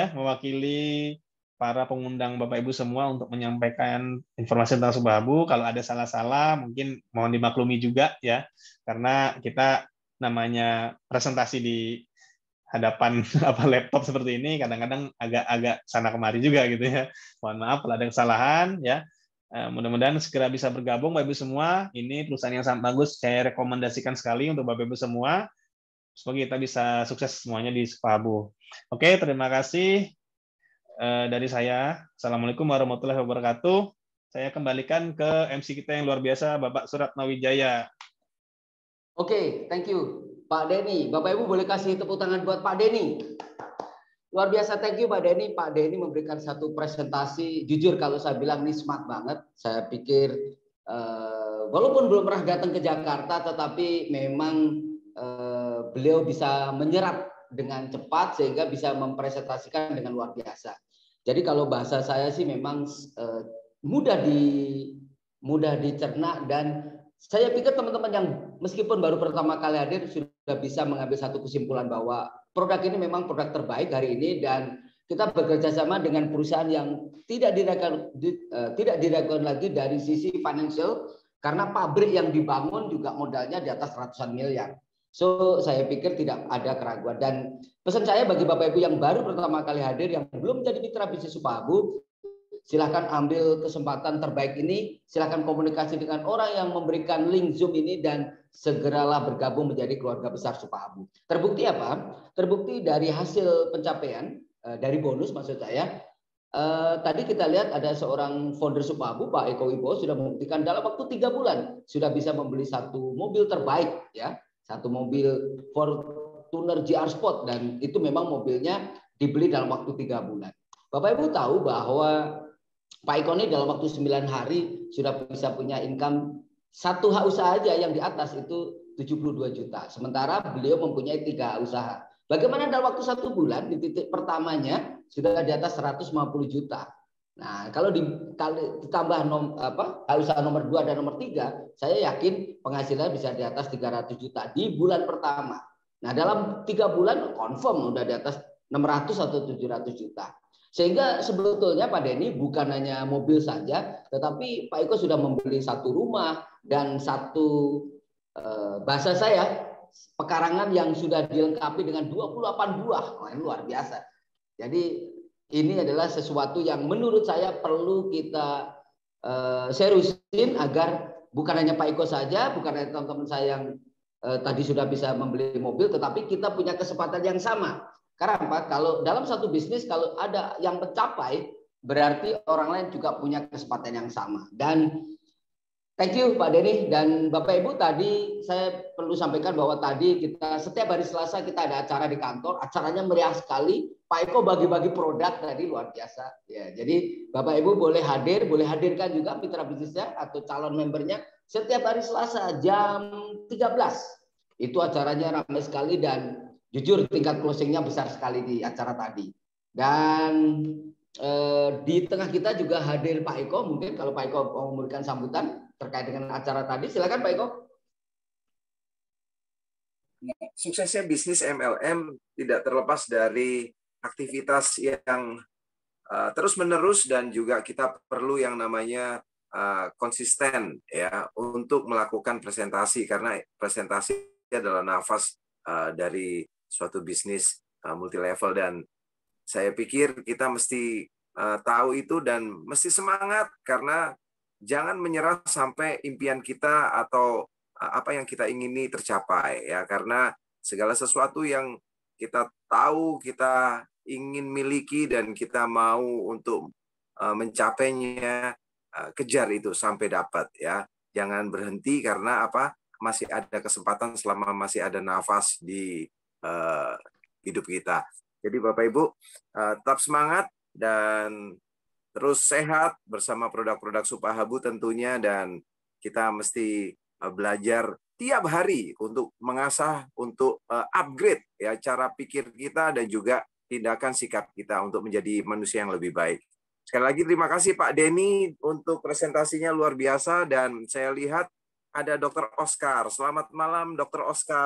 para pengundang Bapak Ibu semua untuk menyampaikan informasi tentang Supahabu. Kalau ada salah-salah mungkin mohon dimaklumi juga ya, karena kita namanya presentasi di hadapan laptop seperti ini kadang-kadang agak sana kemari juga gitu ya. Mohon maaf kalau ada kesalahan ya. Mudah-mudahan segera bisa bergabung Bapak Ibu semua. Ini perusahaan yang sangat bagus, saya rekomendasikan sekali untuk Bapak Ibu semua. Semoga kita bisa sukses semuanya di Supahabu. Oke, terima kasih dari saya. Assalamualaikum warahmatullahi wabarakatuh. Saya kembalikan ke MC kita yang luar biasa, Bapak Suratno Wijaya. Oke, thank you Pak Denny. Bapak Ibu boleh kasih tepuk tangan buat Pak Denny. Luar biasa, thank you Pak Denny. Pak Denny memberikan satu presentasi, jujur kalau saya bilang ini smart banget. Saya pikir walaupun belum pernah datang ke Jakarta, tetapi memang beliau bisa menyerap dengan cepat sehingga bisa mempresentasikan dengan luar biasa. Jadi kalau bahasa saya sih memang mudah dicerna, dan saya pikir teman-teman yang meskipun baru pertama kali hadir sudah bisa mengambil satu kesimpulan bahwa produk ini memang produk terbaik hari ini, dan kita bekerja sama dengan perusahaan yang tidak diragukan lagi dari sisi financial, karena pabrik yang dibangun juga modalnya di atas ratusan miliar. So, saya pikir tidak ada keraguan. Dan pesan saya bagi Bapak Ibu yang baru pertama kali hadir, yang belum jadi mitra bisnis Supahabu, silakan ambil kesempatan terbaik ini, silakan komunikasi dengan orang yang memberikan link Zoom ini, dan segeralah bergabung menjadi keluarga besar Supahabu. Terbukti apa? Terbukti dari hasil pencapaian, dari bonus maksud saya. Tadi kita lihat ada seorang founder Supahabu, Pak Eko Wibowo, sudah membuktikan dalam waktu 3 bulan sudah bisa membeli satu mobil terbaik, ya, satu mobil Fortuner GR Sport, dan itu memang mobilnya dibeli dalam waktu 3 bulan. Bapak Ibu tahu bahwa Pak Eko ini dalam waktu 9 hari sudah bisa punya income satu usaha aja yang di atas itu 72 juta. Sementara beliau mempunyai 3 usaha. Bagaimana dalam waktu 1 bulan di titik pertamanya sudah di atas 150 juta. Nah, kalau ditambah usaha nomor 2 dan nomor 3, saya yakin penghasilan bisa di atas 300 juta di bulan pertama. Nah, dalam 3 bulan confirm udah di atas 600 atau 700 juta. Sehingga sebetulnya Pak Denny bukan hanya mobil saja, tetapi Pak Eko sudah membeli satu rumah dan satu bahasa saya pekarangan yang sudah dilengkapi dengan 28 buah. Wah, ini luar biasa. Jadi ini adalah sesuatu yang menurut saya perlu kita seriusin, agar bukan hanya Pak Eko saja, bukan hanya teman-teman saya yang tadi sudah bisa membeli mobil, tetapi kita punya kesempatan yang sama. Karena apa? Kalau dalam satu bisnis, kalau ada yang mencapai, berarti orang lain juga punya kesempatan yang sama. Dan Thank you Pak Denny dan Bapak Ibu. Tadi saya perlu sampaikan bahwa tadi kita setiap hari Selasa kita ada acara di kantor. Acaranya meriah sekali. Pak Eko bagi-bagi produk tadi luar biasa. Ya, jadi Bapak Ibu boleh hadir, boleh hadirkan juga mitra bisnisnya atau calon membernya setiap hari Selasa jam 13. Itu acaranya ramai sekali dan jujur tingkat closingnya besar sekali di acara tadi. Dan di tengah kita juga hadir Pak Eko. Mungkin kalau Pak Eko mau memberikan sambutan terkait dengan acara tadi, silakan Pak Eko. Suksesnya bisnis MLM tidak terlepas dari aktivitas yang terus-menerus dan juga kita perlu yang namanya konsisten ya untuk melakukan presentasi karena presentasi adalah nafas dari suatu bisnis multi level dan saya pikir kita mesti tahu itu dan mesti semangat karena jangan menyerah sampai impian kita atau apa yang kita ingini tercapai ya karena segala sesuatu yang kita tahu kita ingin miliki dan kita mau untuk mencapainya kejar itu sampai dapat ya jangan berhenti karena apa masih ada kesempatan selama masih ada nafas di hidup kita jadi Bapak Ibu tetap semangat dan terus sehat bersama produk-produk Supahabu tentunya dan kita mesti belajar tiap hari untuk mengasah, untuk upgrade ya cara pikir kita dan juga tindakan sikap kita untuk menjadi manusia yang lebih baik. Sekali lagi terima kasih Pak Denny untuk presentasinya luar biasa dan saya lihat ada Dr. Oscar. Selamat malam Dr. Oscar.